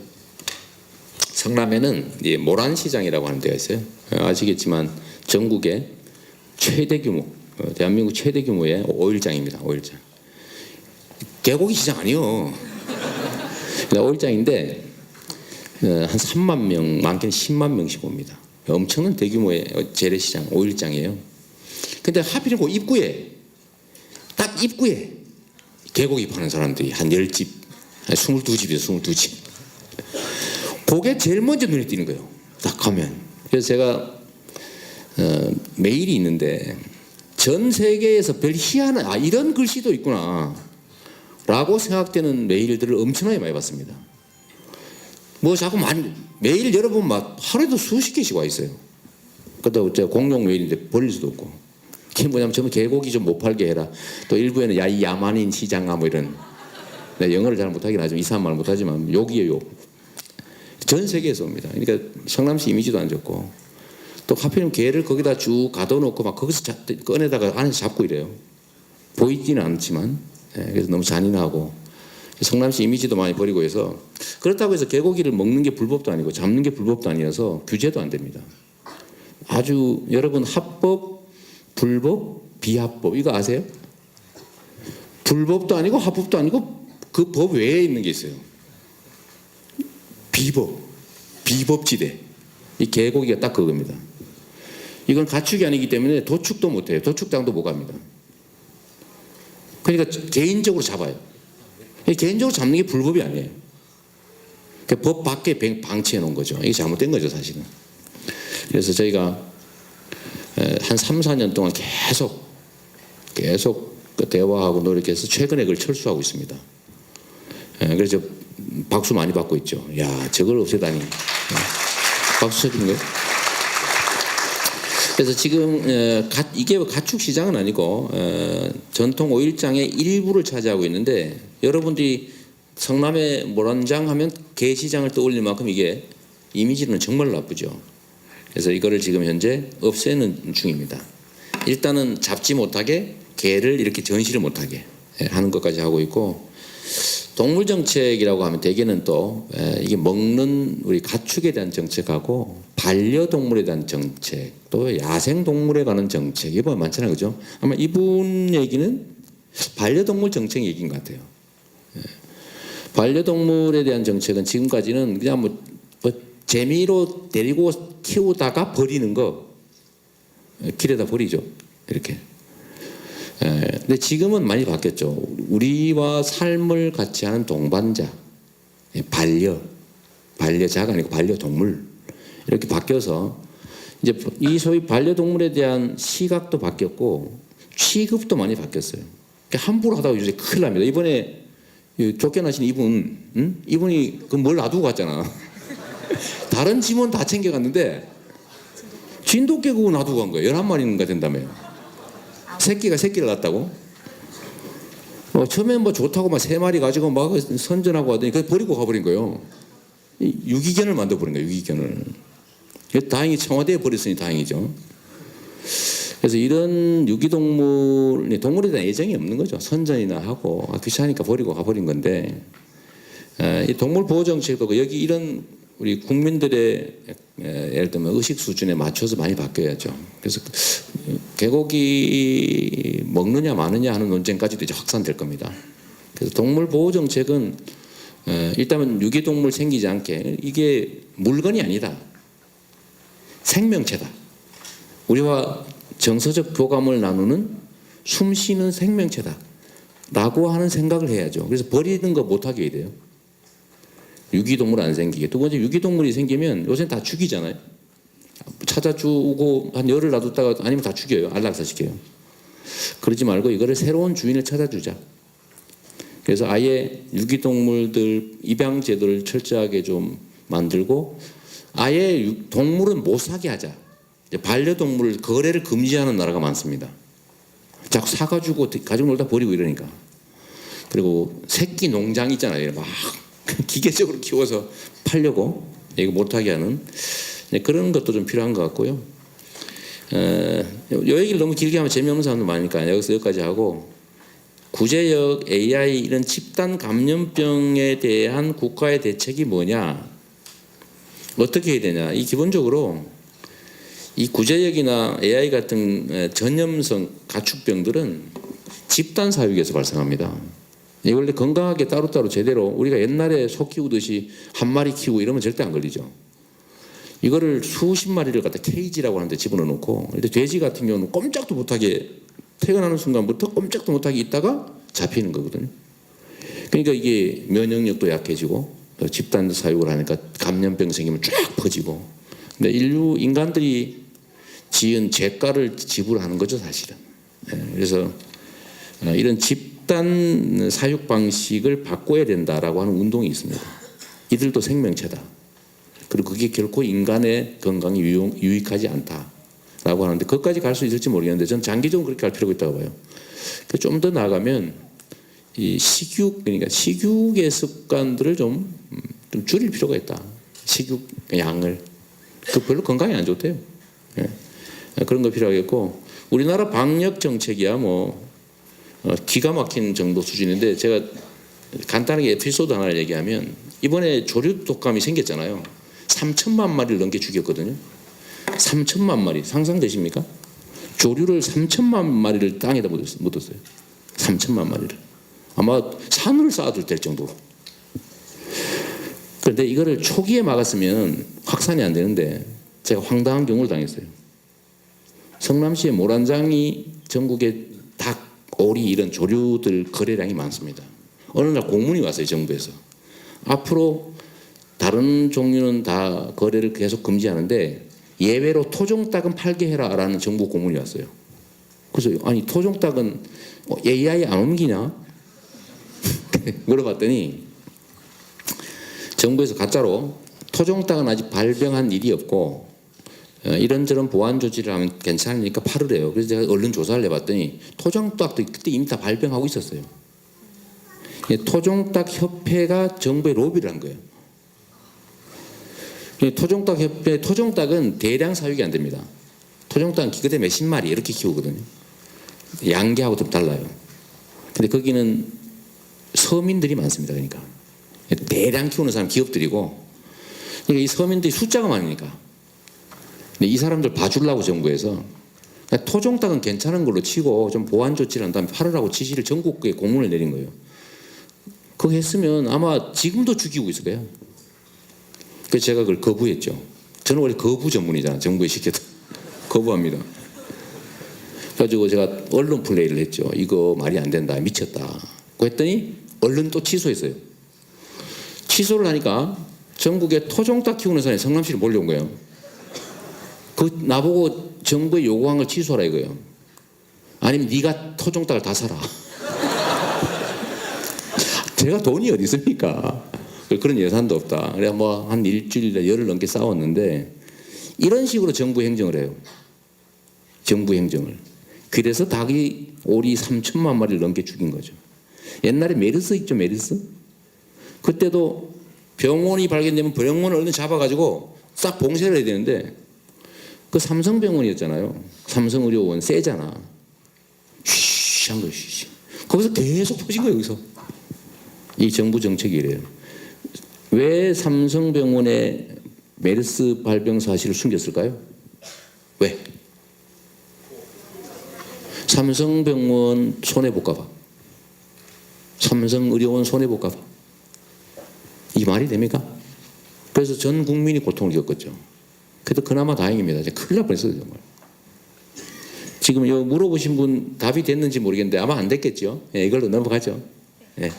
성남에는 모란시장이라고 하는 데가 있어요. 아시겠지만 전국의 최대 규모, 대한민국 최대 규모의 오일장입니다. 오일장. 개고기 시장 아니요. 오일장인데 한 3만 명, 많게는 10만 명씩 옵니다. 엄청난 대규모의 재래시장, 오일장이에요. 근데 하필이면 그 입구에 딱 입구에 개고기 파는 사람들이 한 10집, 한 22집이에요. 22집. 그게 제일 먼저 눈에 띄는 거예요. 딱 가면. 그래서 제가 메일이 있는데 전 세계에서 별 희한한 이런 글씨도 있구나 라고 생각되는 메일들을 엄청나게 많이 받습니다. 뭐 자꾸 메일 여러분 막 하루에도 수십 개씩 와 있어요. 그렇다고 제가 공용 메일인데 버릴 수도 없고 그게 뭐냐면 저는 개고기 좀 못 팔게 해라. 또 일부에는 야 이 야만인 시장아 뭐 이런 내가 영어를 잘 못하긴 하지만 이상한 말 못하지만 욕이에요 욕. 전 세계에서 옵니다. 그러니까 성남시 이미지도 안 좋고 또 하필이면 개를 거기다 쭉 가둬놓고 막 거기서 꺼내다가 안에서 잡고 이래요. 보이지는 않지만 그래서 너무 잔인하고 성남시 이미지도 많이 버리고 해서 그렇다고 해서 개고기를 먹는 게 불법도 아니고 잡는 게 불법도 아니어서 규제도 안 됩니다. 아주 여러분 합법, 불법, 비합법 이거 아세요? 불법도 아니고 합법도 아니고 그 법 외에 있는 게 있어요. 비법지대. 이 개고기가 딱 그겁니다. 이건 가축이 아니기 때문에 도축도 못해요. 도축장도 못 갑니다. 그러니까 개인적으로 잡아요. 개인적으로 잡는 게 불법이 아니에요. 그러니까 법 밖에 방치해 놓은 거죠. 이게 잘못된 거죠, 사실은. 그래서 저희가 한 3, 4년 동안 계속 그 대화하고 노력해서 최근에 그걸 철수하고 있습니다. 그래서 박수 많이 받고 있죠. 야, 저걸 없애다니. 박수 쳐주는 거예요. 그래서 지금 이게 가축 시장은 아니고 전통 오일장의 일부를 차지하고 있는데, 여러분들이 성남의 모란장 하면 개 시장을 떠올릴 만큼 이게 이미지는 정말 나쁘죠. 그래서 이거를 지금 현재 없애는 중입니다. 일단은 잡지 못하게 개를 이렇게 전시를 못하게 하는 것까지 하고 있고, 동물 정책이라고 하면 대개는 또 이게 먹는 우리 가축에 대한 정책하고 반려동물에 대한 정책, 또 야생동물에 관한 정책, 이번 많잖아요, 그죠? 아마 이분 얘기는 반려동물 정책 얘기인 것 같아요. 반려동물에 대한 정책은 지금까지는 그냥 뭐 재미로 데리고 키우다가 버리는 거, 길에다 버리죠, 이렇게. 근데 지금은 많이 바뀌었죠. 우리와 삶을 같이 하는 동반자, 반려자가 아니고 반려동물, 이렇게 바뀌어서 이제 이 소위 반려동물에 대한 시각도 바뀌었고 취급도 많이 바뀌었어요. 그러니까 함부로 하다가 이제 큰일 납니다. 이번에 쫓겨나신 이분, 이분이 그 뭘 놔두고 갔잖아. 다른 짐은 다 챙겨갔는데 진돗개국은 놔두고 간 거예요. 11마리인가 된다며요. 새끼를 낳았다고? 처음엔 뭐 좋다고 막 3마리 가지고 막 선전하고 하더니 그걸 버리고 가버린 거예요. 유기견을 만들어버린 거예요, 유기견을. 다행히 청와대에 버렸으니 다행이죠. 그래서 이런 유기동물, 동물에 대한 애정이 없는 거죠. 선전이나 하고 귀찮으니까 버리고 가버린 건데, 이 동물보호정책도 여기 이런 우리 국민들의 예를 들면 의식 수준에 맞춰서 많이 바뀌어야죠. 그래서 개고기 먹느냐 마느냐 하는 논쟁까지도 이제 확산될 겁니다. 그래서 동물보호정책은 일단은 유기동물 생기지 않게, 이게 물건이 아니다, 생명체다, 우리와 정서적 교감을 나누는 숨쉬는 생명체다 라고 하는 생각을 해야죠. 그래서 버리는 거 못하게 해야 돼요. 유기동물 안 생기게. 두 번째, 유기동물이 생기면 요새는 다 죽이잖아요. 찾아주고 한 열흘 놔뒀다가 아니면 다 죽여요. 안락사시켜요. 그러지 말고 이거를 새로운 주인을 찾아주자. 그래서 아예 유기동물들 입양 제도를 철저하게 좀 만들고, 아예 동물은 못 사게 하자. 반려동물 거래를 금지하는 나라가 많습니다. 자꾸 사가지고 가지고 놀다 버리고 이러니까. 그리고 새끼 농장 있잖아요. 막 기계적으로 키워서 팔려고 이거 못하게 하는 그런 것도 좀 필요한 것 같고요. 이 얘기를 너무 길게 하면 재미없는 사람도 많으니까 여기까지 하고, 구제역, AI 이런 집단 감염병에 대한 국가의 대책이 뭐냐, 어떻게 해야 되냐. 이 기본적으로 이 구제역이나 AI 같은 전염성 가축병들은 집단 사육에서 발생합니다. 원래 건강하게 따로따로 제대로 우리가 옛날에 소 키우듯이 한 마리 키우고 이러면 절대 안 걸리죠. 이거를 수십 마리를 갖다 케이지라고 하는데 집어넣어 놓고, 돼지 같은 경우는 꼼짝도 못하게 태어나는 순간부터 꼼짝도 못하게 있다가 잡히는 거거든요. 그러니까 이게 면역력도 약해지고 집단 사육을 하니까 감염병 생기면 쫙 퍼지고. 근데 인간들이 지은 죄가를 지불하는 거죠, 사실은. 그래서 이런 집단 사육 방식을 바꿔야 된다라고 하는 운동이 있습니다. 이들도 생명체다. 그리고 그게 결코 인간의 건강에 유익하지 않다라고 하는데, 거기까지 갈 수 있을지 모르겠는데 저는 장기적으로 그렇게 할 필요가 있다고 봐요. 좀 더 나아가면 이 그러니까 식육의 습관들을 좀 줄일 필요가 있다. 식육 양을. 그 별로 건강에 안 좋대요. 그런 거 필요하겠고, 우리나라 방역 정책이야 뭐 기가 막힌 정도 수준인데, 제가 간단하게 에피소드 하나를 얘기하면, 이번에 조류 독감이 생겼잖아요. 3천만 마리를 넘게 죽였거든요. 3천만 마리 상상되십니까? 조류를 3천만 마리를 땅에다 묻었어요. 3천만 마리를. 아마 산을 쌓아둘 될 정도로. 그런데 이거를 초기에 막았으면 확산이 안 되는데 제가 황당한 경우를 당했어요. 성남시의 모란장이 전국에 닭, 오리 이런 조류들 거래량이 많습니다. 어느 날 공문이 왔어요. 정부에서. 앞으로 다른 종류는 다 거래를 계속 금지하는데 예외로 토종닭은 팔게 해라라는 정부 공문이 왔어요. 그래서 아니 토종닭은 AI 안 옮기냐? 물어봤더니 정부에서 가짜로 토종닭은 아직 발병한 일이 없고 이런저런 보안 조치를 하면 괜찮으니까 팔으래요. 그래서 제가 얼른 조사를 해봤더니 토종닭도 그때 이미 다 발병하고 있었어요. 토종닭 협회가 정부에 로비를 한 거예요. 토종닭 협회, 토종닭은 대량 사육이 안 됩니다. 토종닭은 기껏해 몇십 마리 이렇게 키우거든요. 양계하고 좀 달라요. 근데 거기는 서민들이 많습니다. 그러니까 대량 키우는 사람 기업들이고, 그러니까 이 서민들이 숫자가 많으니까. 근데 이 사람들 봐주려고 정부에서 토종닭은 괜찮은 걸로 치고 좀 보안 조치를 한 다음에 팔으라고 지시를 전국에 공문을 내린 거예요. 그거 했으면 아마 지금도 죽이고 있을 거예요. 그래서 제가 그걸 거부했죠. 저는 원래 거부 전문이잖아. 정부에 시켜도 거부합니다. 그래가지고 제가 언론 플레이를 했죠. 이거 말이 안 된다. 미쳤다. 그랬더니 언론 또 취소했어요. 취소를 하니까 전국에 토종닭 키우는 사람이 성남시로 몰려온 거예요. 그 나보고 정부에 요구한 걸 취소하라 이거예요. 아니면 네가 토종닭을 다 사라. 제가 돈이 어디 있습니까? 그런 예산도 없다. 그래 뭐 한 일주일 열흘 넘게 싸웠는데 이런 식으로 정부 행정을 해요. 정부 행정을. 그래서 닭이 오리 3천만 마리를 넘게 죽인 거죠. 옛날에 메르스 있죠, 메르스? 그때도 병원이 발견되면 병원을 얼른 잡아가지고 싹 봉쇄를 해야 되는데 그 삼성병원이었잖아요. 삼성의료원 세잖아. 쉬쉬 한 거예요. 쉬쉬. 거기서 계속 터진 거예요. 여기서. 이 정부 정책이 이래요. 왜 삼성병원의 메르스 발병 사실을 숨겼을까요? 왜? 삼성병원 손해볼까봐. 삼성의료원 손해볼까봐. 이 말이 됩니까? 그래서 전 국민이 고통을 겪었죠. 그래도 그나마 다행입니다. 이제 큰일 날 뻔했어요. 정말. 지금 요 물어보신 분 답이 됐는지 모르겠는데 아마 안 됐겠죠. 예, 이걸로 넘어가죠. 예.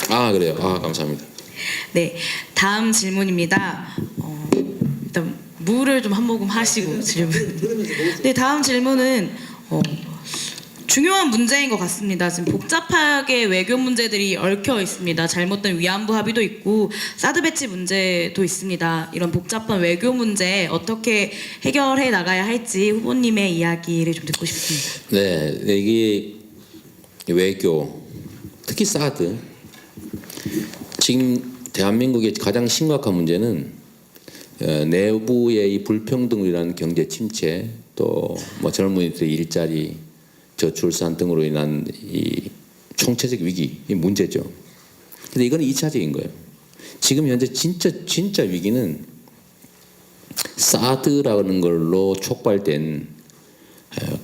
아 그래요. 아 감사합니다. 네, 다음 질문입니다. 일단 물을 좀 한 모금 하시고 질문. 네, 다음 질문은 중요한 문제인 것 같습니다. 지금 복잡하게 외교 문제들이 얽혀 있습니다. 잘못된 위안부 합의도 있고 사드 배치 문제도 있습니다. 이런 복잡한 외교 문제 어떻게 해결해 나가야 할지 후보님의 이야기를 좀 듣고 싶습니다. 네, 이게 외교, 특히 사드. 지금 대한민국의 가장 심각한 문제는 내부의 이 불평등이라는 경제 침체, 또 뭐 젊은이들의 일자리, 저출산 등으로 인한 이 총체적 위기, 이 문제죠. 근데 이건 2차적인 거예요. 지금 현재 진짜 위기는 사드라는 걸로 촉발된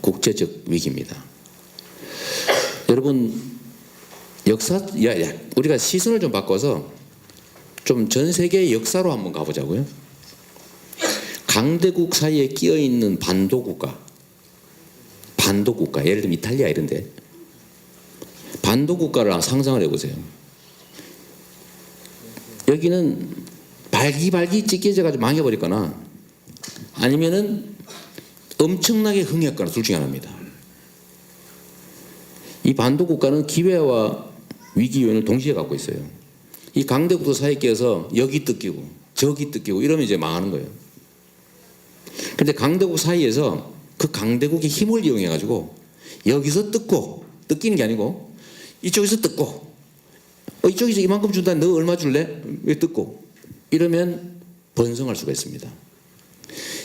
국제적 위기입니다. 여러분 우리가 시선을 좀 바꿔서 좀 전 세계의 역사로 한번 가보자고요. 강대국 사이에 끼어 있는 반도국가, 예를 들면 이탈리아 이런데 반도국가를 상상을 해보세요. 여기는 발기발기 찢겨져가지고 망해버렸거나 아니면은 엄청나게 흥했거나 둘 중에 하나입니다. 이 반도국가는 기회와 위기 요인을 동시에 갖고 있어요. 이 강대국도 사이에 끼어서 여기 뜯기고 저기 뜯기고 이러면 이제 망하는 거예요. 그런데 강대국 사이에서 그 강대국의 힘을 이용해 가지고 여기서 뜯기는 게 아니고 이쪽에서 뜯고 이쪽에서 이만큼 준다 너 얼마 줄래? 왜 뜯고 이러면 번성할 수가 있습니다.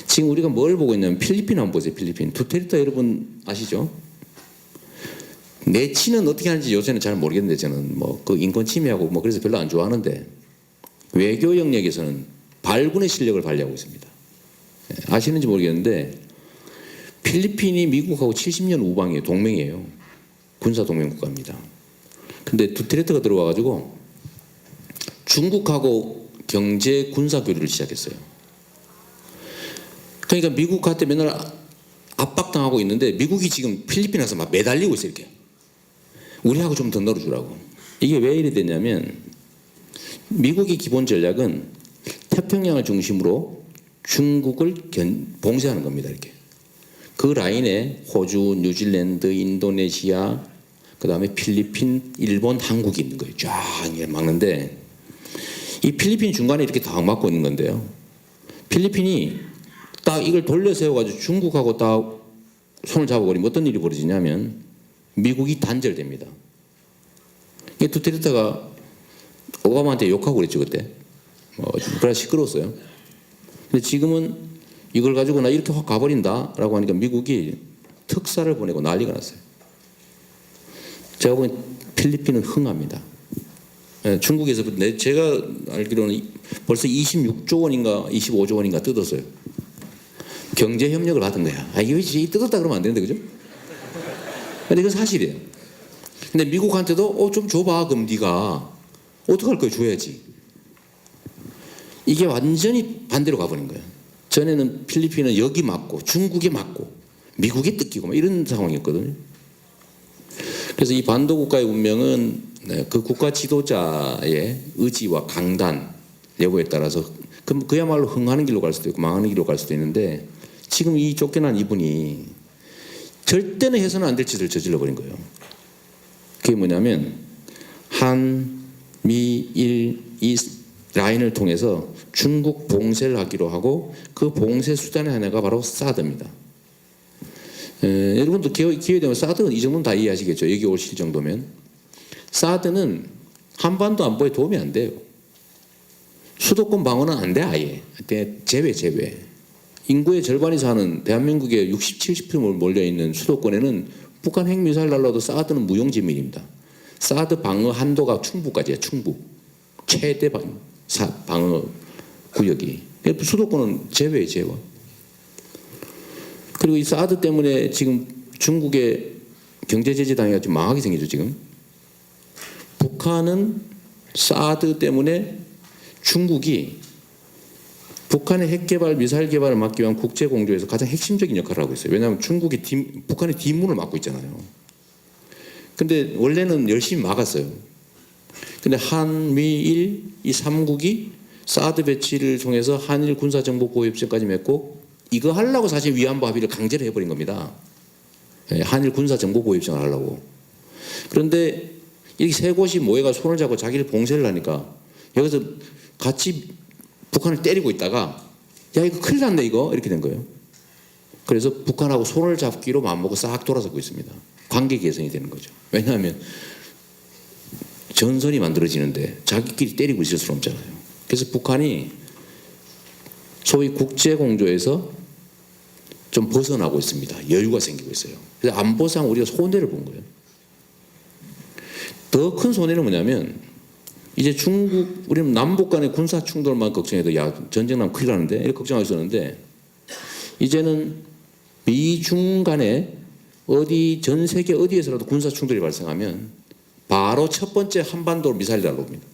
지금 우리가 뭘 보고 있냐면 필리핀 한번 보세요. 필리핀 두테르테 여러분 아시죠? 내치는 어떻게 하는지 요새는 잘 모르겠는데 저는 뭐 그 인권 침해하고 뭐 그래서 별로 안 좋아하는데 외교 영역에서는 발군의 실력을 발휘하고 있습니다. 아시는지 모르겠는데 필리핀이 미국하고 70년 우방이에요. 동맹이에요. 군사 동맹 국가입니다. 근데 두테르테가 들어와가지고 중국하고 경제 군사 교류를 시작했어요. 그러니까 미국한테 맨날 압박당하고 있는데 미국이 지금 필리핀에서 막 매달리고 있어요. 이렇게 우리하고 좀 더 놀아주라고. 이게 왜 이래 됐냐면 미국의 기본 전략은 태평양을 중심으로 중국을 봉쇄하는 겁니다. 이렇게 그 라인에 호주, 뉴질랜드, 인도네시아, 그 다음에 필리핀, 일본, 한국이 있는 거예요. 쫙 막는데 이 필리핀 중간에 이렇게 딱 막고 있는 건데요. 필리핀이 딱 이걸 돌려 세워가지고 중국하고 딱 손을 잡아버리면 어떤 일이 벌어지냐면 미국이 단절됩니다. 이게 두테르테가 오바마한테 욕하고 그랬죠 그때. 그래 시끄러웠어요. 근데 지금은 이걸 가지고 나 이렇게 확 가버린다라고 하니까 미국이 특사를 보내고 난리가 났어요. 제가 보기엔 필리핀은 흥합니다. 중국에서 제가 알기로는 벌써 26조 원인가 25조 원인가 뜯었어요. 경제 협력을 받은 거야. 이거 뜯었다 그러면 안 되는데 그죠? 근데 이건 사실이에요. 근데 미국한테도 좀 줘봐. 그럼 네가 어떡할 거야? 줘야지. 이게 완전히 반대로 가버린 거예요. 전에는 필리핀은 여기 맞고 중국에 맞고 미국에 뜯기고 이런 상황이었거든요. 그래서 이 반도 국가의 운명은 그 국가 지도자의 의지와 강단 여부에 따라서 그야말로 흥하는 길로 갈 수도 있고 망하는 길로 갈 수도 있는데 지금 이 쫓겨난 이분이 절대는 해서는 안 될 짓을 저질러 버린 거예요. 그게 뭐냐면 한, 미, 일, 이 라인을 통해서 중국 봉쇄를 하기로 하고 그 봉쇄 수단의 하나가 바로 사드입니다. 여러분도 기회 되면 사드는 이 정도는 다 이해하시겠죠. 여기 오실 정도면. 사드는 한반도 안보에 도움이 안 돼요. 수도권 방어는 안 돼 아예. 제외. 인구의 절반이 사는 대한민국의 60, 70% 몰려있는 수도권에는 북한 핵미사일 날라도 사드는 무용지물입니다. 사드 방어 한도가 충북까지예요. 충북. 최대 방어 구역이. 수도권은 제외. 그리고 이 사드 때문에 지금 중국의 경제 제재 당해가지고 망하게 생기죠 지금. 북한은 사드 때문에 중국이 북한의 핵 개발, 미사일 개발을 막기 위한 국제 공조에서 가장 핵심적인 역할을 하고 있어요. 왜냐하면 중국이 북한의 뒷문을 막고 있잖아요. 근데 원래는 열심히 막았어요. 근데 한미일 이 3국이 사드 배치를 통해서 한일 군사정보 보호협정까지 맺고 이거 하려고 사실 위안부 합의를 강제로 해버린 겁니다. 한일 군사정보 보호협정을 하려고. 그런데 이 세 곳이 모여가 손을 잡고 자기를 봉쇄를 하니까 여기서 같이 북한을 때리고 있다가 야 이거 큰일 났네 이거 이렇게 된 거예요. 그래서 북한하고 손을 잡기로 마음먹고 싹 돌아서고 있습니다. 관계 개선이 되는 거죠. 왜냐하면 전선이 만들어지는데 자기끼리 때리고 있을 수는 없잖아요. 그래서 북한이 소위 국제공조에서 좀 벗어나고 있습니다. 여유가 생기고 있어요. 그래서 안보상 우리가 손해를 본 거예요. 더 큰 손해는 뭐냐면 이제 중국 우리는 남북 간의 군사 충돌만 걱정해도 야 전쟁 나면 큰일 나는데 이렇게 걱정하고 있었는데 이제는 미중 간에 어디 전 세계 어디에서라도 군사 충돌이 발생하면 바로 첫 번째 한반도로 미사일 날라옵니다.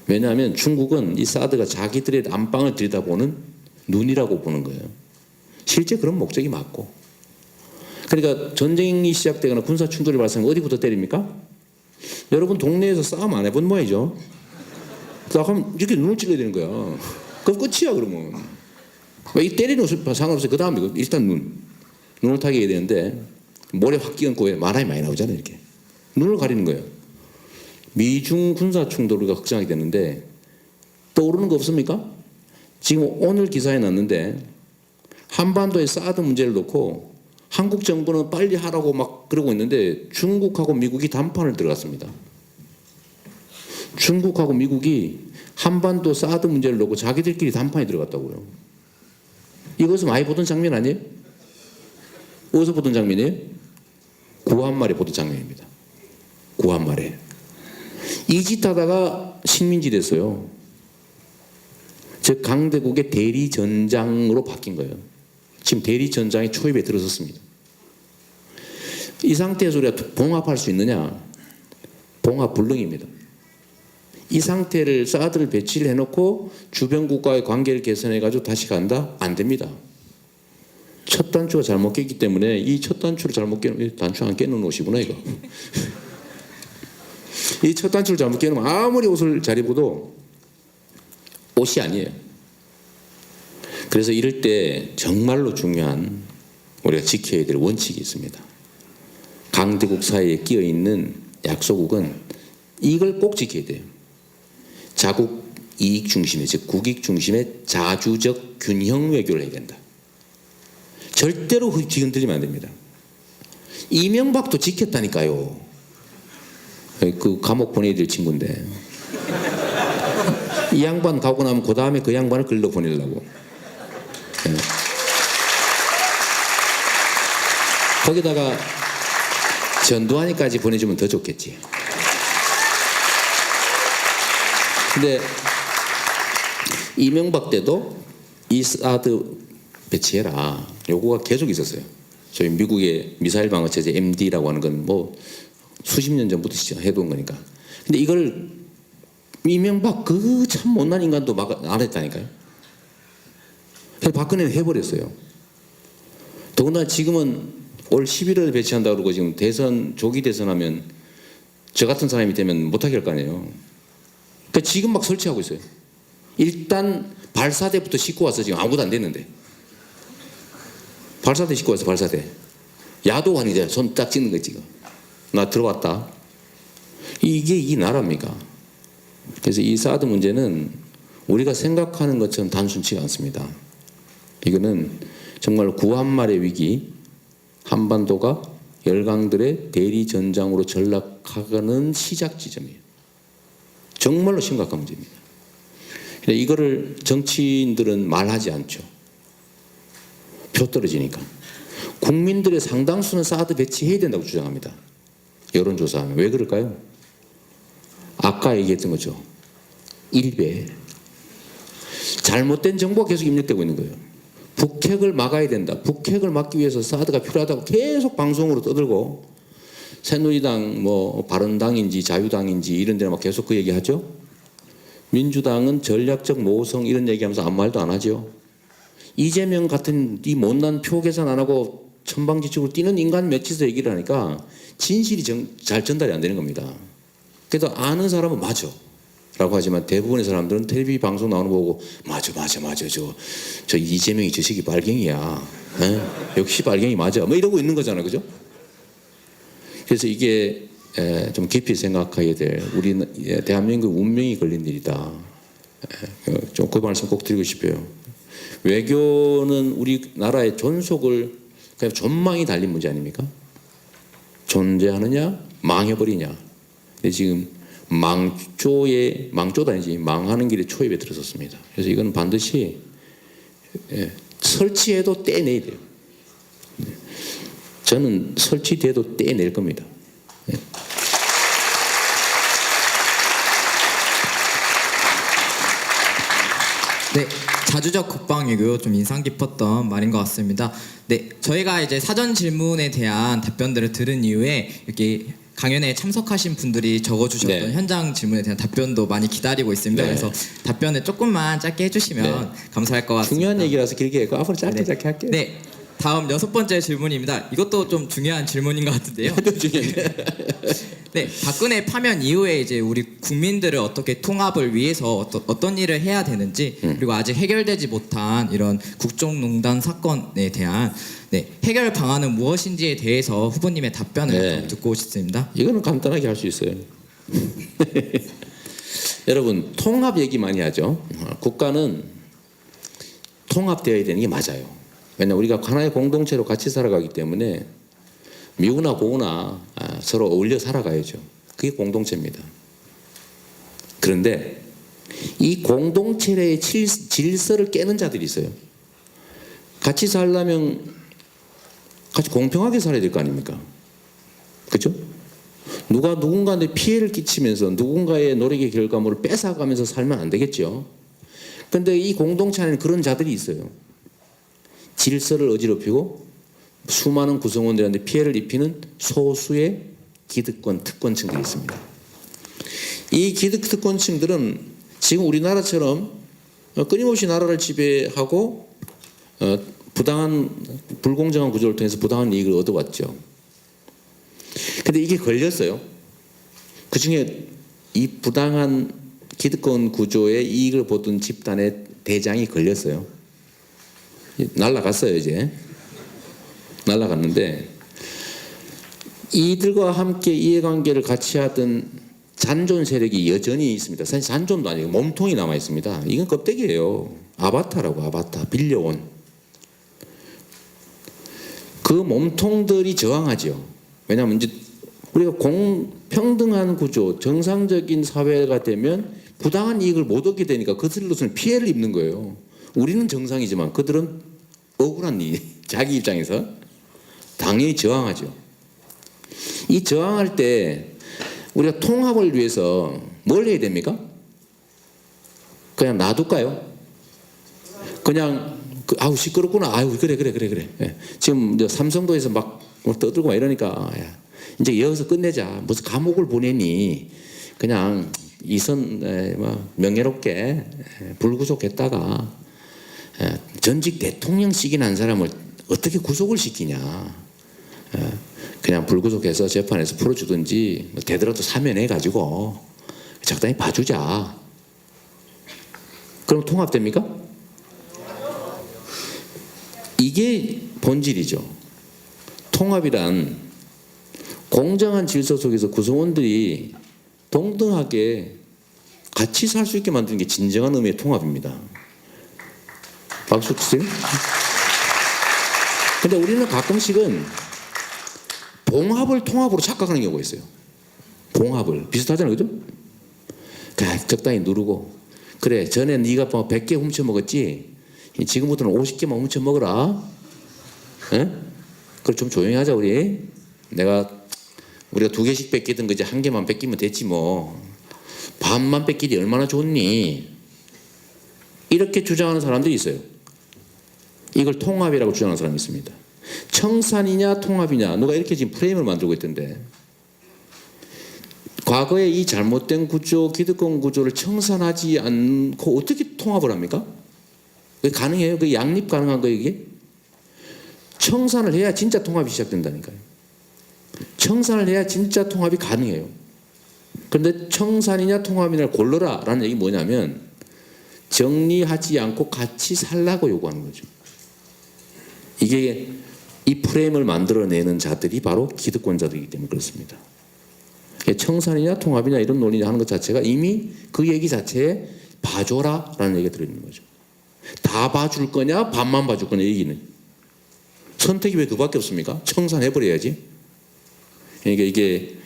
왜냐하면 중국은 이 사드가 자기들의 안방을 들여다보는 눈이라고 보는 거예요. 실제 그런 목적이 맞고. 그러니까 전쟁이 시작되거나 군사 충돌이 발생하면 어디부터 때립니까? 여러분 동네에서 싸움 안 해본 모양이죠. 싸움 이렇게 눈을 찔러야 되는 거야. 그럼 끝이야 그러면. 이 때리는 상관없어요. 그 다음에 일단 눈을 타게 해야 되는데 모래 확 끼얹고 말함이 많이 나오잖아요. 이렇게 눈을 가리는 거예요. 미중 군사 충돌을 걱정하게 되는데 떠오르는 거 없습니까? 지금 오늘 기사에 났는데 한반도의 사드 문제를 놓고 한국 정부는 빨리 하라고 막 그러고 있는데 중국하고 미국이 담판을 들어갔습니다. 중국하고 미국이 한반도 사드 문제를 놓고 자기들끼리 담판에 들어갔다고요. 이것은 많이 보던 장면 아니에요? 어디서 보던 장면이에요? 구한말에 보던 장면입니다. 구한말에. 이 짓 하다가 식민지 됐어요. 즉 강대국의 대리전장으로 바뀐 거예요. 지금 대리 전장의 초입에 들어섰습니다. 이 상태에서 우리가 봉합할 수 있느냐? 봉합 불능입니다. 이 상태를 사드를 배치를 해놓고 주변 국가의 관계를 개선해가지고 다시 간다? 안 됩니다. 첫 단추가 잘못 깼기 때문에 이 첫 단추를 잘못 깨는 단추 안 깨는 옷이구나 이거. 이 첫 단추를 잘못 깨면 아무리 옷을 잘 입어도 옷이 아니에요. 그래서 이럴 때 정말로 중요한 우리가 지켜야 될 원칙이 있습니다. 강대국 사이에 끼어 있는 약소국은 이걸 꼭 지켜야 돼요. 자국 이익 중심의, 즉 국익 중심의 자주적 균형 외교를 해야 된다. 절대로 흔들리면 안 됩니다. 이명박도 지켰다니까요. 그 감옥 보내야 될 친구인데 이 양반 가고 나면 그 다음에 그 양반을 글로 보내려고. 네. 거기다가 전두환이까지 보내주면 더 좋겠지. 근데 이명박 때도 이 사드 배치해라 요구가 계속 있었어요. 저희 미국의 미사일 방어 체제 MD라고 하는 건 뭐 수십 년 전부터 해둔 거니까. 근데 이걸 이명박 그 참 못난 인간도 막 안 했다니까요. 그래서 박근혜는 해버렸어요. 더군다나 지금은 올 11월에 배치한다고 그러고 지금 대선 조기 대선하면 저 같은 사람이 되면 못하게 할 거 아니에요. 그러니까 지금 막 설치하고 있어요. 일단 발사대부터 싣고 와서 지금 아무것도 안 됐는데 발사대 싣고 와서 발사대 야도관이 돼. 손 딱 찍는 거 지금 나 들어왔다. 이게 이 나라입니까? 그래서 이 사드 문제는 우리가 생각하는 것처럼 단순치가 않습니다. 이거는 정말 구한말의 위기, 한반도가 열강들의 대리 전장으로 전락하는 시작 지점이에요. 정말로 심각한 문제입니다. 이거를 정치인들은 말하지 않죠. 표 떨어지니까. 국민들의 상당수는 사드 배치해야 된다고 주장합니다. 여론조사하면. 왜 그럴까요? 아까 얘기했던 거죠. 1배. 잘못된 정보가 계속 입력되고 있는 거예요. 북핵을 막아야 된다. 북핵을 막기 위해서 사드가 필요하다고 계속 방송으로 떠들고 새누리당 뭐 바른당인지 자유당인지 이런 데는 막 계속 그 얘기하죠. 민주당은 전략적 모성 이런 얘기하면서 아무 말도 안 하죠. 이재명 같은 이 못난 표 계산 안 하고 천방지축으로 뛰는 인간 몇이서 얘기를 하니까 진실이 잘 전달이 안 되는 겁니다. 그래도 아는 사람은 맞아 라고 하지만 대부분의 사람들은 텔레비 방송 나오는 거 보고 맞아 저 이재명이 저 새끼 발갱이야. 역시 발갱이 맞아 뭐 이러고 있는 거잖아요. 그죠? 그래서 이게 좀 깊이 생각해야 될 우리 대한민국 운명이 걸린 일이다. 좀 그 말씀 꼭 드리고 싶어요. 외교는 우리나라의 존속을 그냥 존망이 달린 문제 아닙니까? 존재하느냐 망해버리냐. 근데 지금 망조도 아니지 망하는 길에 초입에 들어섰습니다. 그래서 이건 반드시 설치해도 떼내야 돼요. 저는 설치돼도 떼낼 겁니다. 네, 자주적 국방외교 좀 인상 깊었던 말인 것 같습니다. 네, 저희가 이제 사전 질문에 대한 답변들을 들은 이후에 이렇게 강연에 참석하신 분들이 적어주셨던 네. 현장 질문에 대한 답변도 많이 기다리고 있습니다. 네. 그래서 답변을 조금만 짧게 해주시면 감사할 것 같습니다. 중요한 얘기라서 길게 했고 앞으로 짧게 할게요. 네, 다음 6번째 질문입니다. 이것도 좀 중요한 질문인 것 같은데요. 네, 박근혜 파면 이후에 이제 우리 국민들을 어떻게 통합을 위해서 어떤 일을 해야 되는지 그리고 아직 해결되지 못한 이런 국정농단 사건에 대한 해결 방안은 무엇인지에 대해서 후보님의 답변을 좀 듣고 싶습니다. 이거는 간단하게 할 수 있어요. 여러분 통합 얘기 많이 하죠. 국가는 통합되어야 되는 게 맞아요. 왜냐하면 우리가 하나의 공동체로 같이 살아가기 때문에 미우나 고우나 서로 어울려 살아가야죠. 그게 공동체입니다. 그런데 이 공동체의 질서를 깨는 자들이 있어요. 같이 살려면 같이 공평하게 살아야 될 거 아닙니까? 그렇죠? 누가 누군가한테 피해를 끼치면서 누군가의 노력의 결과물을 뺏어가면서 살면 안 되겠죠. 그런데 이 공동체 안에는 그런 자들이 있어요. 질서를 어지럽히고 수많은 구성원들한테 피해를 입히는 소수의 기득권, 특권층들이 있습니다. 이 기득특권층들은 지금 우리나라처럼 끊임없이 나라를 지배하고 부당한 불공정한 구조를 통해서 부당한 이익을 얻어왔죠. 근데 이게 걸렸어요. 그중에 이 부당한 기득권 구조의 이익을 보던 집단의 대장이 걸렸어요. 날아갔어요. 이제 날아갔는데 이들과 함께 이해관계를 같이 하던 잔존 세력이 여전히 있습니다. 사실 잔존도 아니고 몸통이 남아 있습니다. 이건 껍데기예요. 아바타라고, 아바타 빌려온 그 몸통들이 저항하죠. 왜냐하면 이제 우리가 공평등한 구조, 정상적인 사회가 되면 부당한 이익을 못 얻게 되니까 그들로서는 피해를 입는 거예요. 우리는 정상이지만 그들은 억울한 일, 자기 입장에서 당연히 저항하죠. 이 저항할 때 우리가 통합을 위해서 뭘 해야 됩니까? 그냥 놔둘까요? 그냥 아우 시끄럽구나. 아유 그래. 예. 지금 이제 삼성도에서 막 떠들고 막 이러니까 야, 이제 여기서 끝내자. 무슨 감옥을 보내니? 그냥 이선 명예롭게 불구속했다가 전직 대통령직이 난 사람을 어떻게 구속을 시키냐? 그냥 불구속해서 재판에서 풀어주든지 되더라도 사면해가지고 적당히 봐주자. 그럼 통합됩니까? 이게 본질이죠. 통합이란 공정한 질서 속에서 구성원들이 동등하게 같이 살 수 있게 만드는 게 진정한 의미의 통합입니다. 박수 주세요. 근데 우리는 가끔씩은 봉합을 통합으로 착각하는 경우가 있어요. 봉합을 비슷하잖아요, 그죠? 그래, 적당히 누르고 그래 전에 네가 100개 훔쳐 먹었지 지금부터는 50개만 훔쳐 먹어라. 에? 그걸 좀 조용히 하자 우리. 우리가 2개씩 뺏기던 거지 1개만 뺏기면 됐지 뭐. 반만 뺏기지 얼마나 좋니? 이렇게 주장하는 사람들이 있어요. 이걸 통합이라고 주장하는 사람이 있습니다. 청산이냐 통합이냐 누가 이렇게 지금 프레임을 만들고 있던데 과거에 이 잘못된 구조 기득권 구조를 청산하지 않고 어떻게 통합을 합니까? 그게 가능해요? 그게 양립 가능한 거예요 이게? 청산을 해야 진짜 통합이 시작된다니까요. 청산을 해야 진짜 통합이 가능해요. 그런데 청산이냐 통합이냐를 골라라 라는 얘기 뭐냐면 정리하지 않고 같이 살라고 요구하는 거죠. 이게 이 프레임을 만들어내는 자들이 바로 기득권자들이기 때문에 그렇습니다. 청산이냐 통합이냐 이런 논의를 하는 것 자체가 이미 그 얘기 자체에 봐줘라 라는 얘기가 들어있는 거죠. 다 봐줄 거냐 반만 봐줄 거냐 얘기는 선택이 왜 그밖에 없습니까? 청산해버려야지. 그러니까 이게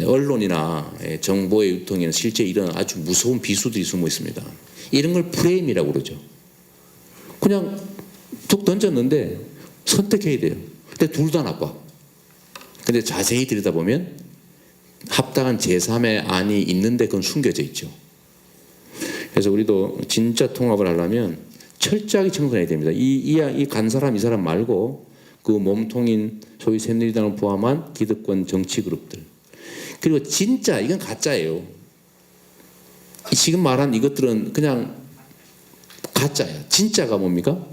언론이나 정보의 유통에는 실제 이런 아주 무서운 비수들이 숨어 있습니다. 이런 걸 프레임이라고 그러죠. 그냥 툭 던졌는데 선택해야 돼요. 근데 둘 다 나빠. 근데 자세히 들여다보면 합당한 제3의 안이 있는데 그건 숨겨져 있죠. 그래서 우리도 진짜 통합을 하려면 철저하게 청산해야 됩니다. 이 간 사람 이 사람 말고 그 몸통인 소위 새누리당을 포함한 기득권 정치 그룹들. 그리고 진짜 이건 가짜예요. 지금 말한 이것들은 그냥 가짜예요. 진짜가 뭡니까?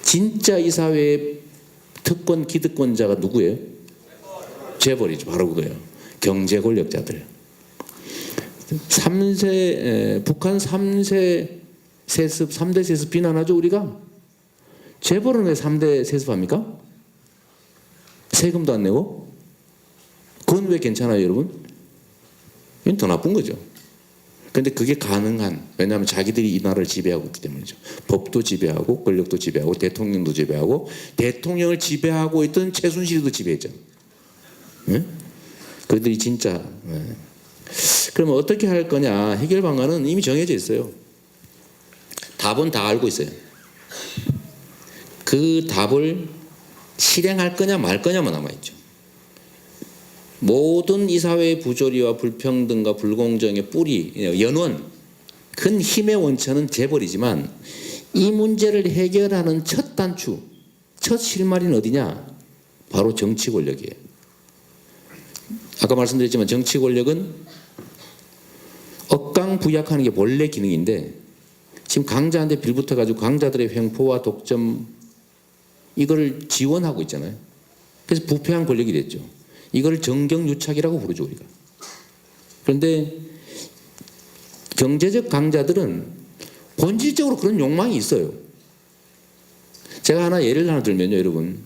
진짜 이 사회의 특권 기득권자가 누구예요? 재벌이죠. 바로 그거예요. 경제 권력자들. 북한 3대 세습 비난하죠 우리가? 재벌은 왜 3대 세습합니까? 세금도 안 내고? 그건 왜 괜찮아요 여러분? 이건 더 나쁜 거죠. 그런데 그게 가능한, 왜냐하면 자기들이 이 나라를 지배하고 있기 때문이죠. 법도 지배하고 권력도 지배하고 대통령도 지배하고 대통령을 지배하고 있던 최순실도 지배했죠. 네? 그들이 진짜 그러면 어떻게 할 거냐? 해결 방안은 이미 정해져 있어요. 답은 다 알고 있어요. 그 답을 실행할 거냐 말 거냐만 남아있죠. 모든 이 사회의 부조리와 불평등과 불공정의 뿌리, 연원, 큰 힘의 원천은 재벌이지만 이 문제를 해결하는 첫 단추, 첫 실마리는 어디냐? 바로 정치 권력이에요. 아까 말씀드렸지만 정치 권력은 억강부약하는 게 본래 기능인데 지금 강자한테 빌붙어가지고 강자들의 횡포와 독점 이걸 지원하고 있잖아요. 그래서 부패한 권력이 됐죠. 이걸 정경유착이라고 부르죠 우리가. 그런데 경제적 강자들은 본질적으로 그런 욕망이 있어요. 제가 예를 하나 들면요, 여러분.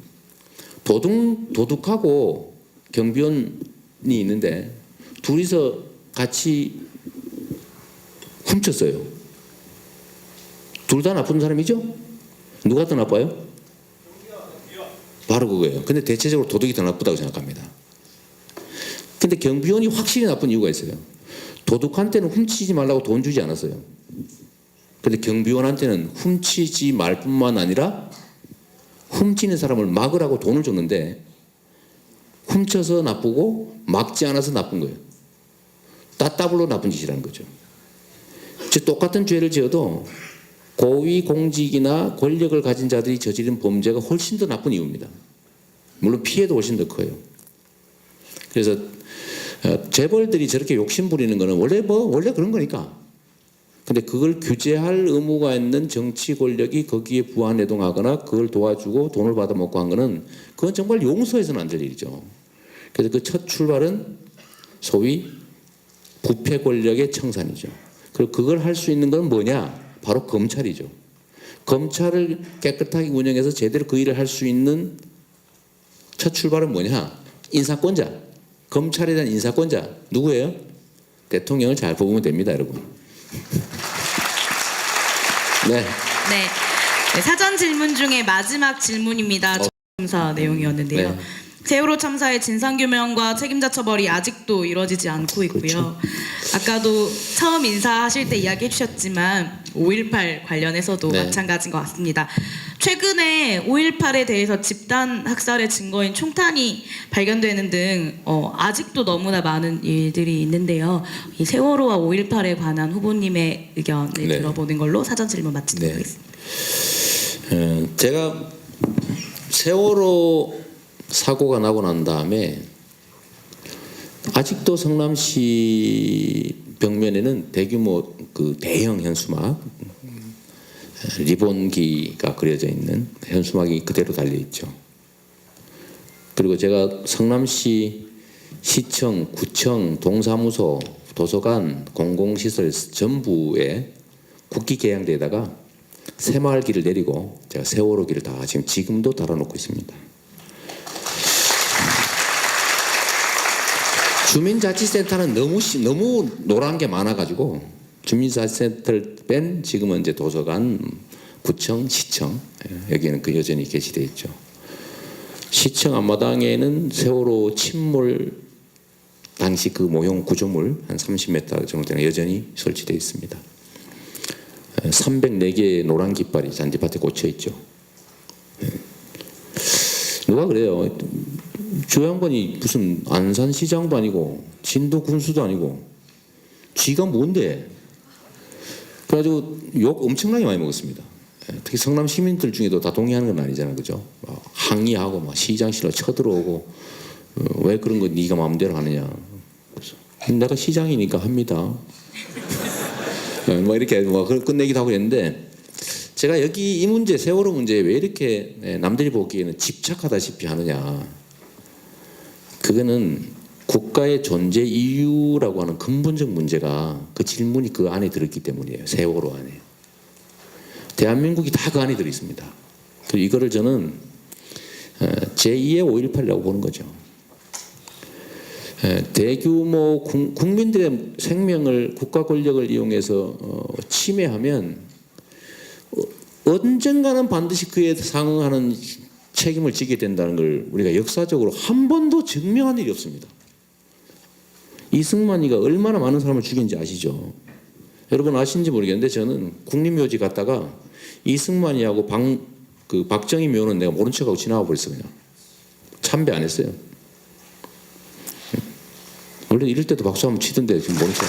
도둑하고 경비원이 있는데 둘이서 같이 훔쳤어요. 둘 다 나쁜 사람이죠? 누가 더 나빠요? 바로 그거예요. 근데 대체적으로 도둑이 더 나쁘다고 생각합니다. 근데 경비원이 확실히 나쁜 이유가 있어요. 도둑한테는 훔치지 말라고 돈 주지 않았어요. 근데 경비원한테는 훔치지 말 뿐만 아니라 훔치는 사람을 막으라고 돈을 줬는데 훔쳐서 나쁘고 막지 않아서 나쁜 거예요. 따따블로 나쁜 짓이라는 거죠. 즉 똑같은 죄를 지어도 고위 공직이나 권력을 가진 자들이 저지른 범죄가 훨씬 더 나쁜 이유입니다. 물론 피해도 훨씬 더 커요. 그래서 재벌들이 저렇게 욕심 부리는 거는 원래 그런 거니까. 근데 그걸 규제할 의무가 있는 정치 권력이 거기에 부안해동하거나 그걸 도와주고 돈을 받아먹고 한 거는 그건 정말 용서해서는 안 될 일이죠. 그래서 그 첫 출발은 소위 부패 권력의 청산이죠. 그리고 그걸 할 수 있는 건 뭐냐? 바로 검찰이죠. 검찰을 깨끗하게 운영해서 제대로 그 일을 할 수 있는 첫 출발은 뭐냐? 인사권자. 검찰에 대한 인사권자. 누구예요? 대통령을 잘 뽑으면 됩니다, 여러분. 네. 네, 사전 질문 중에 마지막 질문입니다. 참사 내용이었는데요. 네. 세월호 참사의 진상규명과 책임자 처벌이 아직도 이루어지지 않고 있고요. 그렇죠. 아까도 처음 인사하실 때 이야기해 주셨지만 5.18 관련해서도 네. 마찬가지인 것 같습니다. 최근에 5.18에 대해서 집단 학살의 증거인 총탄이 발견되는 등 아직도 너무나 많은 일들이 있는데요. 이 세월호와 5.18에 관한 후보님의 의견을 네. 들어보는 걸로 사전 질문 마치도록 네. 하겠습니다. 제가 세월호 사고가 나고 난 다음에 아직도 성남시 벽면에는 대규모 그 대형 현수막 리본기가 그려져 있는 현수막이 그대로 달려 있죠. 그리고 제가 성남시 시청, 구청, 동사무소, 도서관, 공공시설 전부에 국기 계양대에다가 새마을길을 내리고 제가 세월호길을 다 지금도 달아놓고 있습니다. 주민자치센터는 너무 노란 게 많아가지고 주민자치센터를 뺀 지금은 이제 도서관, 구청, 시청 여기에는 그 여전히 게시되어 있죠. 시청 앞마당에는 세월호 침몰 당시 그 모형 구조물 한 30m 정도 되는 여전히 설치되어 있습니다. 304개의 노란 깃발이 잔디밭에 꽂혀 있죠. 누가 그래요? 조 양반이 무슨 안산시장도 아니고 진도 군수도 아니고 쥐가 뭔데? 그래가지고 욕 엄청나게 많이 먹었습니다. 특히 성남 시민들 중에도 다 동의하는 건 아니잖아요, 그죠? 항의하고 막 시장실로 쳐들어오고 왜 그런 거 네가 마음대로 하느냐? 그래서 내가 시장이니까 합니다. 뭐 이렇게 뭐 끝내기도 하고 했는데 제가 여기 이 문제 세월호 문제에 왜 이렇게 남들이 보기에는 집착하다시피 하느냐? 그거는 국가의 존재 이유라고 하는 근본적 문제가 그 질문이 그 안에 들어있기 때문이에요. 세월호 안에. 대한민국이 다 그 안에 들어있습니다. 그리고 이거를 저는 제2의 5.18이라고 보는 거죠. 대규모 국민들의 생명을 국가 권력을 이용해서 침해하면 언젠가는 반드시 그에 상응하는 책임을 지게 된다는 걸 우리가 역사적으로 한 번도 증명한 일이 없습니다. 이승만이가 얼마나 많은 사람을 죽인지 아시죠? 여러분 아시는지 모르겠는데 저는 국립묘지 갔다가 이승만이하고 박정희 묘는 내가 모른 척하고 지나가 버렸어요. 그냥 참배 안 했어요. 원래 이럴 때도 박수 한번 치던데 지금 모른 척.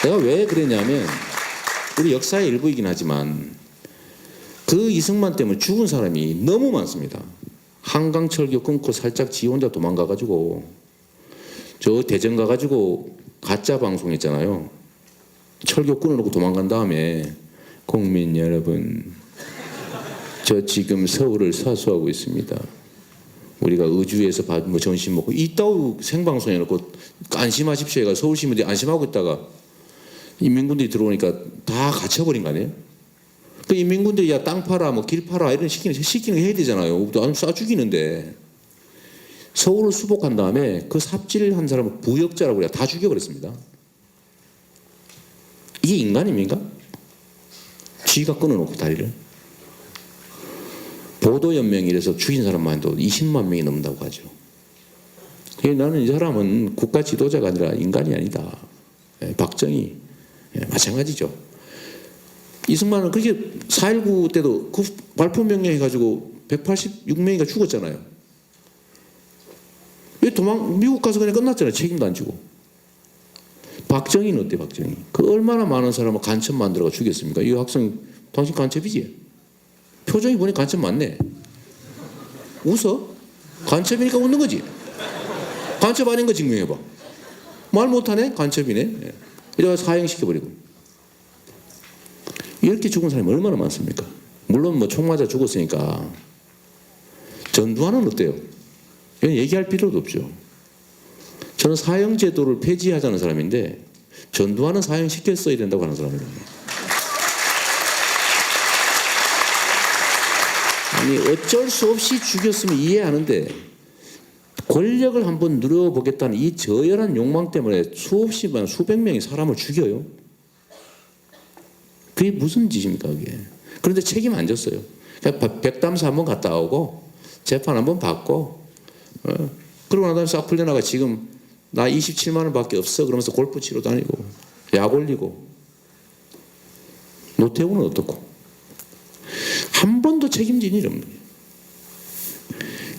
내가 왜 그랬냐면 우리 역사의 일부이긴 하지만 그 이승만 때문에 죽은 사람이 너무 많습니다. 한강철교 끊고 살짝 지 혼자 도망가가지고 저 대전 가가지고 가짜 방송했잖아요. 철교 끊어놓고 도망간 다음에 국민 여러분, 저 지금 서울을 사수하고 있습니다. 우리가 의주에서 뭐 점심 먹고 이따위 생방송 해놓고 안심하십시오 해가 서울 시민들이 안심하고 있다가 인민군들이 들어오니까 다 갇혀버린 거 아니에요? 그 인민군들이 야 땅 팔아 뭐 길 팔아 이런 시키는 거 해야 되잖아요. 아니 쏴 죽이는데 서울을 수복한 다음에 그 삽질한 사람을 부역자라고 그래 다 죽여버렸습니다. 이게 인간입니까? 쥐가 끊어놓고 다리를. 보도연맹이 이래서 죽인 사람만 해도 20만 명이 넘는다고 하죠. 나는 이 사람은 국가 지도자가 아니라 인간이 아니다. 박정희 마찬가지죠. 이승만은 그렇게 4.19 때도 그 발포 명령해가지고 186명이가 죽었잖아요. 왜 미국 가서 그냥 끝났잖아요. 책임도 안 지고. 박정희는 어때 박정희? 그 얼마나 많은 사람을 간첩 만들어가 죽였습니까? 이 학생 당신 간첩이지? 표정이 보니 간첩 맞네. 웃어? 간첩이니까 웃는 거지. 간첩 아닌 거 증명해봐. 말 못하네? 간첩이네. 이래가 사형시켜버리고. 이렇게 죽은 사람이 얼마나 많습니까? 물론 뭐 총 맞아 죽었으니까. 전두환은 어때요? 이건 얘기할 필요도 없죠. 저는 사형제도를 폐지하자는 사람인데 전두환은 사형시켰어야 된다고 하는 사람이에요. 아니 어쩔 수 없이 죽였으면 이해하는데 권력을 한번 누려보겠다는 이 저열한 욕망 때문에 수없이 수백 명의 사람을 죽여요. 그게 무슨 짓입니까 그게. 그런데 책임 안 졌어요. 그러니까 백담사 한번 갔다 오고 재판 한번 받고 그러고 나서 싹 풀려나가 지금 나 27만 원밖에 없어 그러면서 골프 치러 다니고 약 올리고. 노태우는 어떻고 한 번도 책임진 일이 없는 거예요.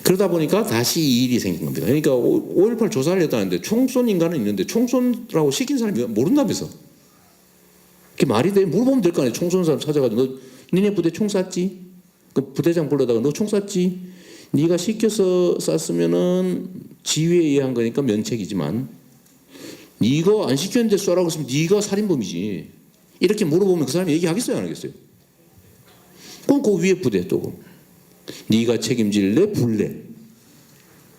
그러다 보니까 다시 이 일이 생긴 겁니다. 그러니까 5.18 조사를 했다는데 총쏜 인간은 있는데 총쏜라고 시킨 사람이 모른다면서. 그게 말이 돼? 물어보면 될 거 아니에요. 총 쏜 사람 찾아가지고 너 니네 부대 총 쐈지? 그 부대장 불러다가 너 총 쐈지? 네가 시켜서 쐈으면은 지휘에 의한 거니까 면책이지만 네가 안 시켰는데 쏘라고 했으면 네가 살인범이지. 이렇게 물어보면 그 사람이 얘기하겠어요 안 하겠어요? 그럼 그 위에 부대 또 네가 책임질래 불래?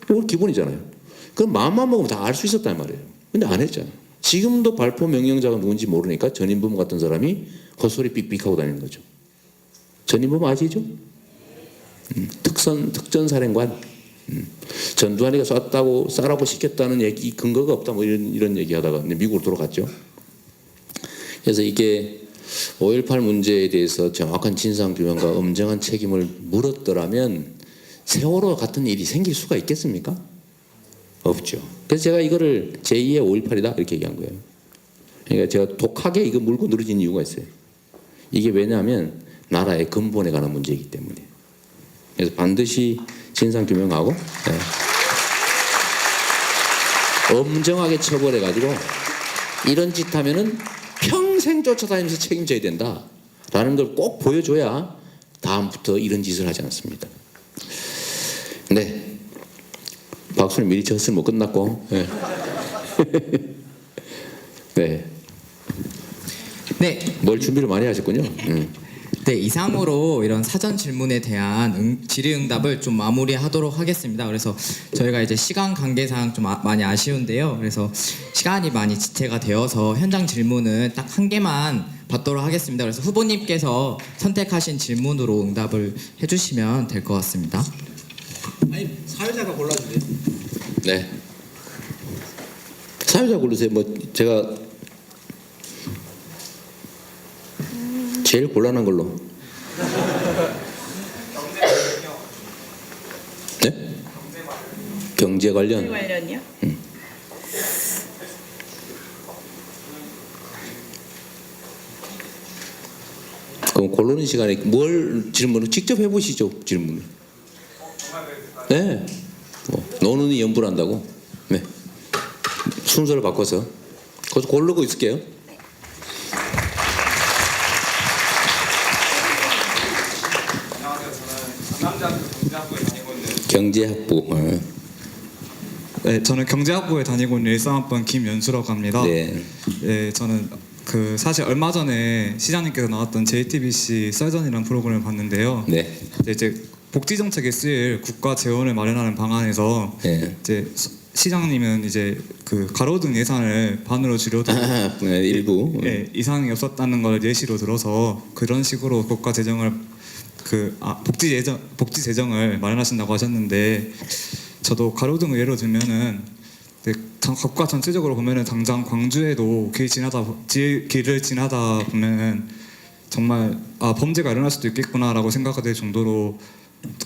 이거 기본이잖아요. 그럼 마음만 먹으면 다 알 수 있었단 말이에요. 근데 안 했잖아. 지금도 발포 명령자가 누군지 모르니까 전인범 같은 사람이 헛소리 삑삑하고 다니는 거죠. 전인범 아시죠? 특전사령관. 전두환이가 쏴라고 시켰다는 얘기 근거가 없다 뭐 이런 얘기하다가 미국으로 돌아갔죠. 그래서 이게 5.18 문제에 대해서 정확한 진상규명과 엄정한 책임을 물었더라면 세월호 같은 일이 생길 수가 있겠습니까? 없죠. 그래서 제가 이거를 제2의 5.18이다 이렇게 얘기한 거예요. 그러니까 제가 독하게 이거 물고 늘어진 이유가 있어요. 이게 왜냐하면 나라의 근본에 관한 문제이기 때문에. 그래서 반드시 진상규명하고 엄정하게 처벌해가지고 이런 짓 하면은 평생 쫓아다니면서 책임져야 된다라는 걸 꼭 보여줘야 다음부터 이런 짓을 하지 않습니다. 네. 박수는 미리 쳤으면 뭐 끝났고. 네. 네. 네. 뭘 준비를 많이 하셨군요. 네, 이상으로 이런 사전 질문에 대한 질의응답을 좀 마무리하도록 하겠습니다. 그래서 저희가 이제 시간 관계상 좀 많이 아쉬운데요. 그래서 시간이 많이 지체가 되어서 현장 질문은 딱 한 개만 받도록 하겠습니다. 그래서 후보님께서 선택하신 질문으로 응답을 해주시면 될 것 같습니다. 아니 사회자가 골라주세요. 네. 사회자 고르세요. 뭐 제가 제일 곤란한 걸로. 네? 경제 관련. 관련이요? 그럼 고르는 시간에 뭘 질문을 직접 해보시죠. 질문을. 네. 뭐, 노는이 연불한다고. 네. 순서를 바꿔서. 거기서 고르고 있을게요. 경제학부. 네, 저는 경제학부에 다니고 있는 일산학번 김연수라고 합니다. 네. 네, 저는 사실 얼마 전에 시장님께서 나왔던 JTBC 썰전이라는 프로그램을 봤는데요. 네. 이제 복지 정책에 쓰일 국가 재원을 마련하는 방안에서 네. 이제 시장님은 이제 가로등 예산을 반으로 줄여도 네, 일부. 네, 이상이 없었다는 걸 예시로 들어서 그런 식으로 국가 재정을 복지 재정을 마련하신다고 하셨는데 저도 가로등 예로 들면은 국가 전체적으로 보면은 당장 광주에도 길을 지나다 보면은 정말 범죄가 일어날 수도 있겠구나라고 생각이 될 정도로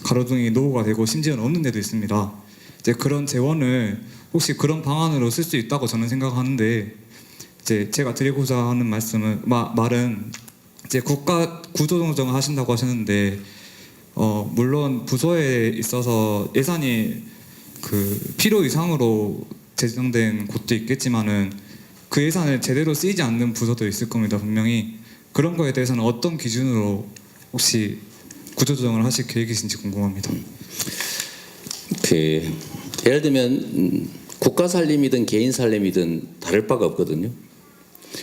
가로등이 노후가 되고 심지어는 없는 데도 있습니다. 이제 그런 재원을 혹시 그런 방안으로 쓸 수 있다고 저는 생각하는데 이제 제가 드리고자 하는 말은 이제 국가 구조조정을 하신다고 하셨는데 물론 부서에 있어서 예산이 필요 이상으로 제정된 곳도 있겠지만은 그 예산을 제대로 쓰이지 않는 부서도 있을 겁니다. 분명히 그런 거에 대해서는 어떤 기준으로 혹시 구조조정을 하실 계획이신지 궁금합니다. 예를 들면 국가 살림이든 개인 살림이든 다를 바가 없거든요.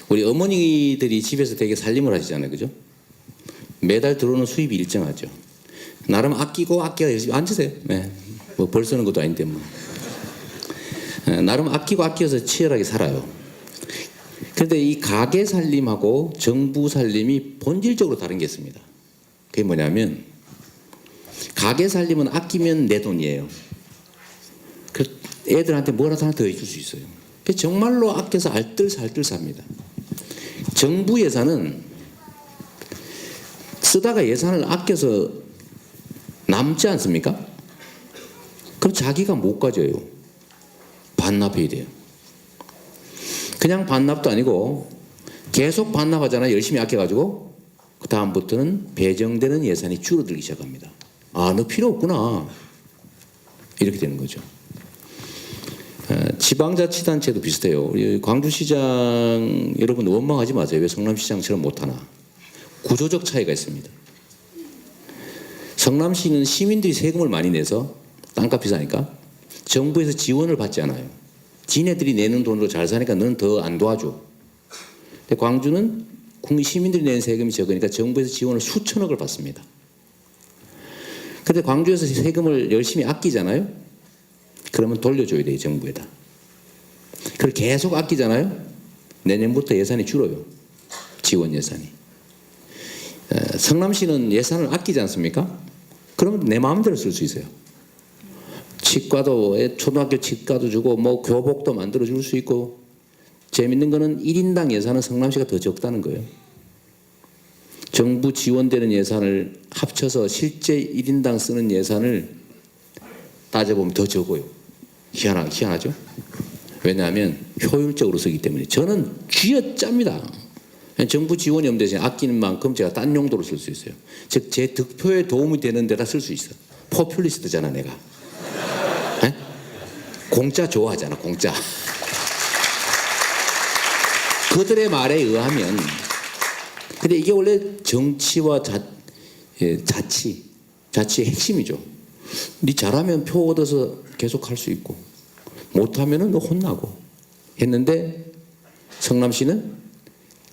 우리 어머니들이 집에서 되게 살림을 하시잖아요, 그죠? 매달 들어오는 수입이 일정하죠. 나름 아끼고 열심히 앉으세요. 네. 뭐 벌 쓰는 것도 아닌데 뭐. 나름 아끼고 아껴서 치열하게 살아요. 그런데 이 가게 살림하고 정부 살림이 본질적으로 다른 게 있습니다. 그게 뭐냐면 가게 살림은 아끼면 내 돈이에요. 애들한테 뭐라도 하나 더 해줄 수 있어요. 정말로 아껴서 알뜰살뜰 삽니다. 정부 예산은 쓰다가 예산을 아껴서 남지 않습니까? 그럼 자기가 못 가져요. 반납해야 돼요. 그냥 반납도 아니고 계속 반납하잖아요. 열심히 아껴가지고 그 다음부터는 배정되는 예산이 줄어들기 시작합니다. 아, 너 필요 없구나. 이렇게 되는 거죠. 지방자치단체도 비슷해요. 우리 광주시장 여러분 원망하지 마세요. 왜 성남시장처럼 못하나. 구조적 차이가 있습니다. 성남시는 시민들이 세금을 많이 내서 땅값 비싸니까 정부에서 지원을 받지 않아요. 지네들이 내는 돈으로 잘 사니까 너는 더 안 도와줘. 근데 광주는 시민들이 내는 세금이 적으니까 정부에서 지원을 수천억을 받습니다. 근데 광주에서 세금을 열심히 아끼잖아요. 그러면 돌려줘야 돼요, 정부에다. 그걸 계속 아끼잖아요. 내년부터 예산이 줄어요. 지원 예산이. 성남시는 예산을 아끼지 않습니까? 그러면 내 마음대로 쓸 수 있어요. 치과도 초등학교 치과도 주고 뭐 교복도 만들어 줄 수 있고 재밌는 거는 1인당 예산은 성남시가 더 적다는 거예요. 정부 지원되는 예산을 합쳐서 실제 1인당 쓰는 예산을 따져보면 더 적어요. 희한하죠? 왜냐하면 효율적으로 쓰기 때문에. 저는 쥐어짭니다. 정부 지원이 없는 대신 아끼는 만큼 제가 딴 용도로 쓸 수 있어요. 즉 제 득표에 도움이 되는 데다 쓸 수 있어요. 포퓰리스트잖아 내가. 에? 공짜 좋아하잖아, 공짜. 그들의 말에 의하면. 근데 이게 원래 정치와 자치의 핵심이죠. 네 잘하면 표 얻어서 계속 할 수 있고 못하면은 너 혼나고 했는데 성남시는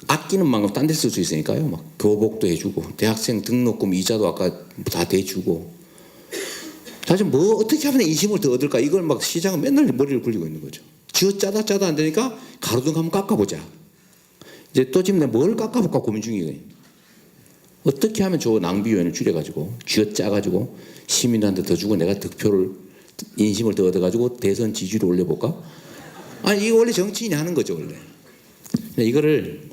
아끼는 만큼 딴 데 쓸 수 있으니까요. 막 교복도 해주고 대학생 등록금 이자도 아까 다 대주고 사실 뭐 어떻게 하면 인심을 더 얻을까 이걸 막 시장은 맨날 머리를 굴리고 있는 거죠. 쥐어 짜다 안 되니까 가로등 한번 깎아보자. 이제 또 지금 내가 뭘 깎아볼까 고민 중이에요. 어떻게 하면 저 낭비 요인을 줄여가지고 쥐어 짜가지고 시민한테 더 주고 내가 득표를 인심을 더 얻어가지고 대선 지지율을 올려볼까? 아니 이거 원래 정치인이 하는 거죠 원래. 이거를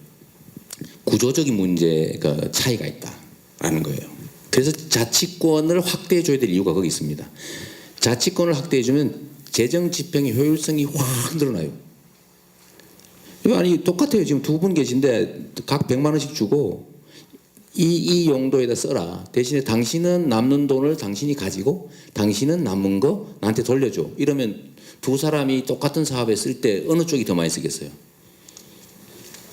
구조적인 문제가 차이가 있다라는 거예요. 그래서 자치권을 확대해줘야 될 이유가 거기 있습니다. 자치권을 확대해주면 재정 집행의 효율성이 확 늘어나요. 아니 똑같아요. 지금 두 분 계신데 각 100만 원씩 주고 이 용도에다 써라. 대신에 당신은 남는 돈을 당신이 가지고 당신은 남은 거 나한테 돌려줘. 이러면 두 사람이 똑같은 사업에 쓸 때 어느 쪽이 더 많이 쓰겠어요?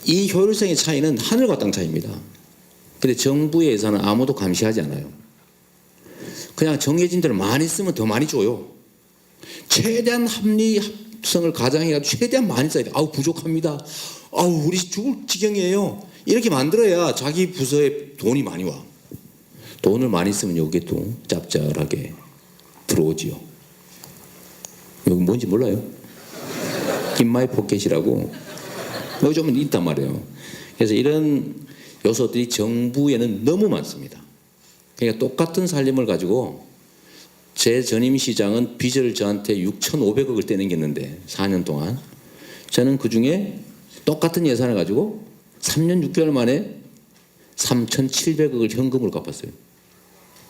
이 효율성의 차이는 하늘과 땅 차이입니다. 근데 정부의 예산은 아무도 감시하지 않아요. 그냥 정해진 대로 많이 쓰면 더 많이 줘요. 최대한 합리성을 가장해가지고 최대한 많이 써야 돼. 아우 부족합니다. 아우 우리 죽을 지경이에요. 이렇게 만들어야 자기 부서에 돈이 많이 와. 돈을 많이 쓰면 여기에 또 짭짤하게 들어오지요. 여기 뭔지 몰라요? 인마이 포켓이라고 여기 좀 있단 말이에요. 그래서 이런 요소들이 정부에는 너무 많습니다. 그러니까 똑같은 살림을 가지고 제 전임 시장은 빚을 저한테 6,500억을 떼넘겼는데 4년 동안 저는 그중에 똑같은 예산을 가지고 3년 6개월 만에 3,700억을 현금으로 갚았어요.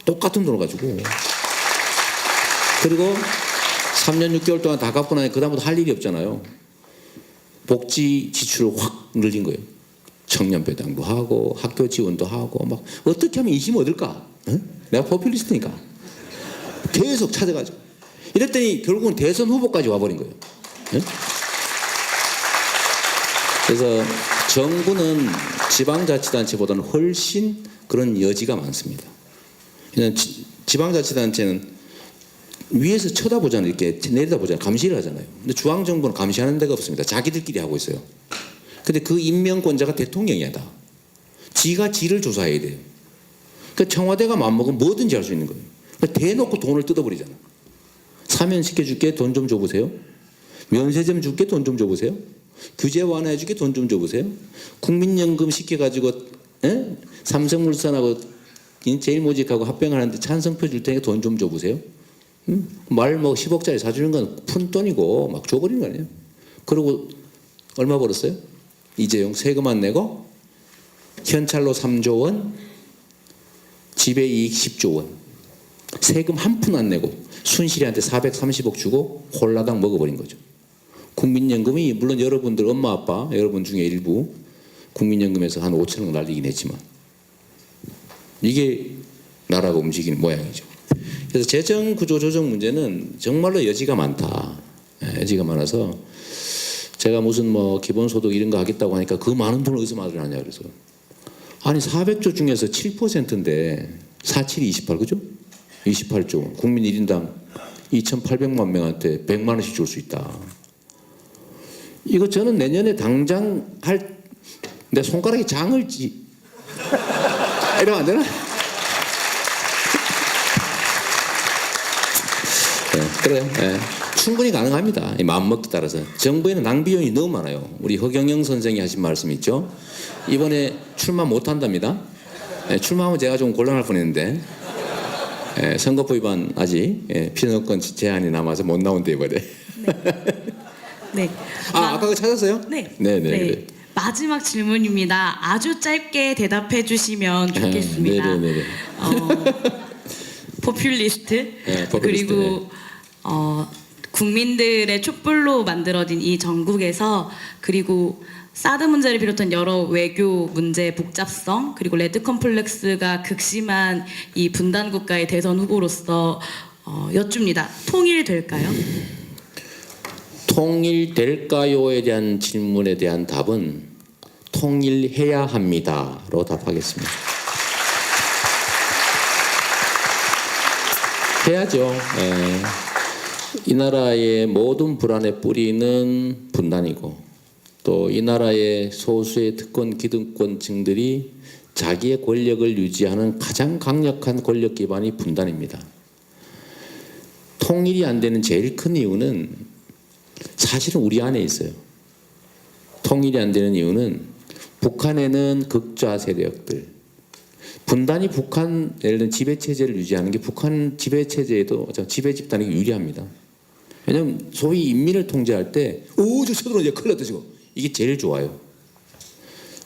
똑같은 돈을 가지고. 그리고 3년 6개월 동안 다 갚고 나니 그다음부터 할 일이 없잖아요. 복지 지출을 확 늘린 거예요. 청년 배당도 하고 학교 지원도 하고 막 어떻게 하면 인심 얻을까? 응? 내가 포퓰리스트니까 계속 찾아가지고 이랬더니 결국은 대선 후보까지 와버린 거예요. 응? 그래서 정부는 지방자치단체보다는 훨씬 그런 여지가 많습니다. 그냥 지방자치단체는 위에서 쳐다보잖아요. 이렇게 내려다보잖아요. 감시를 하잖아요. 근데 중앙정부는 감시하는 데가 없습니다. 자기들끼리 하고 있어요. 근데 그 임명권자가 대통령이야 다. 지가 지를 조사해야 돼요. 그러니까 청와대가 마음먹으면 뭐든지 할 수 있는 거예요. 그러니까 대놓고 돈을 뜯어버리잖아. 사면 시켜줄게 돈 좀 줘보세요. 면세 좀 줄게 돈 좀 줘보세요. 규제 완화해줄게 돈 좀 줘보세요. 국민연금 시켜가지고 삼성물산하고 제일모직하고 합병하는데 찬성표 줄 테니까 돈 좀 줘보세요. 말 뭐 10억짜리 사주는 건 푼돈이고 막 줘버리는 거 아니에요. 그리고 얼마 벌었어요? 이재용 세금 안 내고 현찰로 3조 원, 지배이익 10조 원, 세금 한 푼 안 내고 순실이한테 430억 주고 홀라당 먹어버린 거죠. 국민연금이 물론 여러분들 엄마 아빠 여러분 중에 일부 국민연금에서 한 5천억 날리긴 했지만 이게 나라가 움직이는 모양이죠. 그래서 재정 구조 조정 문제는 정말로 여지가 많다. 여지가 많아서 제가 무슨 뭐 기본소득 이런 거 하겠다고 하니까 그 많은 돈을 어디서 마련하냐 그래서 아니 400조 중에서 7%인데 47이 28 그죠? 28조 국민 1인당 2,800만 명한테 100만 원씩 줄 수 있다. 이거 저는 내년에 당장 할 내 손가락에 장을 이러면 안 되나? 네, 그래요. 네. 충분히 가능합니다. 마음먹기 따라서. 정부에는 낭비용이 너무 많아요. 우리 허경영 선생이 하신 말씀 있죠. 이번에 출마 못한답니다. 네, 출마하면 제가 좀 곤란할 뻔했는데 선거법 위반 아직 피선거권 제한이 남아서 못 나온대 이번에. 네. 아까 그거 찾았어요? 네. 네네. 네. 그래. 마지막 질문입니다. 아주 짧게 대답해 주시면 좋겠습니다. 네네네. 포퓰리스트, 네, 포퓰리스트, 그리고 국민들의 촛불로 만들어진 이 전국에서 그리고 사드 문제를 비롯한 여러 외교 문제 복잡성 그리고 레드 컴플렉스가 극심한 이 분단 국가의 대선 후보로서 여쭙니다. 통일될까요? 통일될까요에 대한 질문에 대한 답은 통일해야 합니다로 답하겠습니다. 해야죠. 이 나라의 모든 불안의 뿌리는 분단이고 또 이 나라의 소수의 특권 기득권층들이 자기의 권력을 유지하는 가장 강력한 권력 기반이 분단입니다. 통일이 안 되는 제일 큰 이유는 사실은 우리 안에 있어요. 통일이 안 되는 이유는 북한에는 극좌 세력들, 분단이 북한 예를 들면 지배 체제를 유지하는 게 북한 지배 체제에도 지배 집단이 유리합니다. 왜냐하면 소위 인민을 통제할 때, 저 서들어 이제 큰일 났다 지금 이게 제일 좋아요.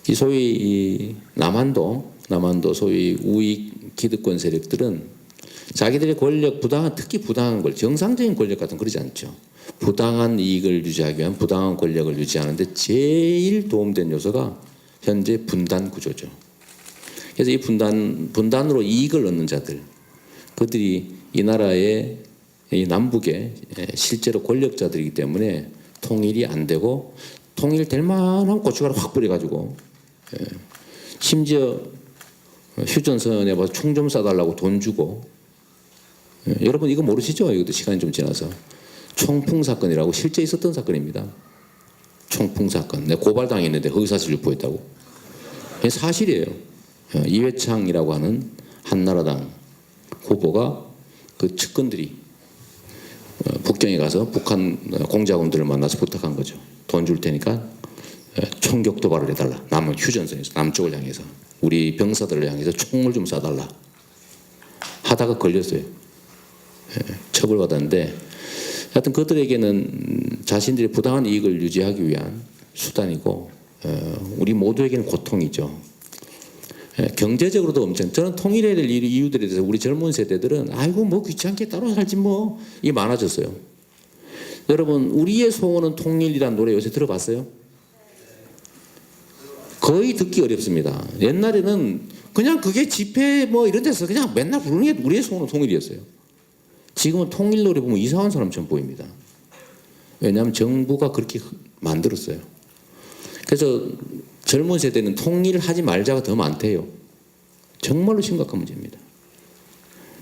이 소위 남한도 소위 우익 기득권 세력들은 자기들의 권력 특히 부당한 권력, 정상적인 권력 같은 그러지 않죠. 부당한 이익을 유지하기 위한 부당한 권력을 유지하는데 제일 도움된 요소가 현재 분단 구조죠. 그래서 이 분단으로 이익을 얻는 자들, 그들이 이 나라의 이 남북의 실제로 권력자들이기 때문에 통일이 안 되고 통일될 만한 고춧가루 확 뿌려가지고 심지어 휴전선에 총 좀 쏴달라고 돈 주고 여러분 이거 모르시죠? 이것도 시간이 좀 지나서 총풍 사건이라고 실제 있었던 사건입니다. 총풍 사건. 내가 고발당했는데 허위사실 유포했다고. 이게 사실이에요. 이회창이라고 하는 한나라당 후보가 그 측근들이 북경에 가서 북한 공작원들을 만나서 부탁한 거죠. 돈 줄 테니까 총격 도발을 해달라. 남은 휴전선에서 남쪽을 향해서 우리 병사들을 향해서 총을 좀 쏴달라. 하다가 걸렸어요. 처벌받았는데 하여튼 그들에게는 자신들의 부당한 이익을 유지하기 위한 수단이고 우리 모두에게는 고통이죠. 경제적으로도 엄청 저는 통일해야 될 이유들에 대해서 우리 젊은 세대들은 아이고 뭐 귀찮게 따로 살지 뭐 이 많아졌어요. 여러분 우리의 소원은 통일이란 노래 요새 들어봤어요? 거의 듣기 어렵습니다. 옛날에는 그냥 그게 집회 뭐 이런 데서 그냥 맨날 부르는 게 우리의 소원은 통일이었어요. 지금은 통일 노래 보면 이상한 사람처럼 보입니다. 왜냐하면 정부가 그렇게 만들었어요. 그래서 젊은 세대는 통일하지 말자가 더 많대요. 정말로 심각한 문제입니다.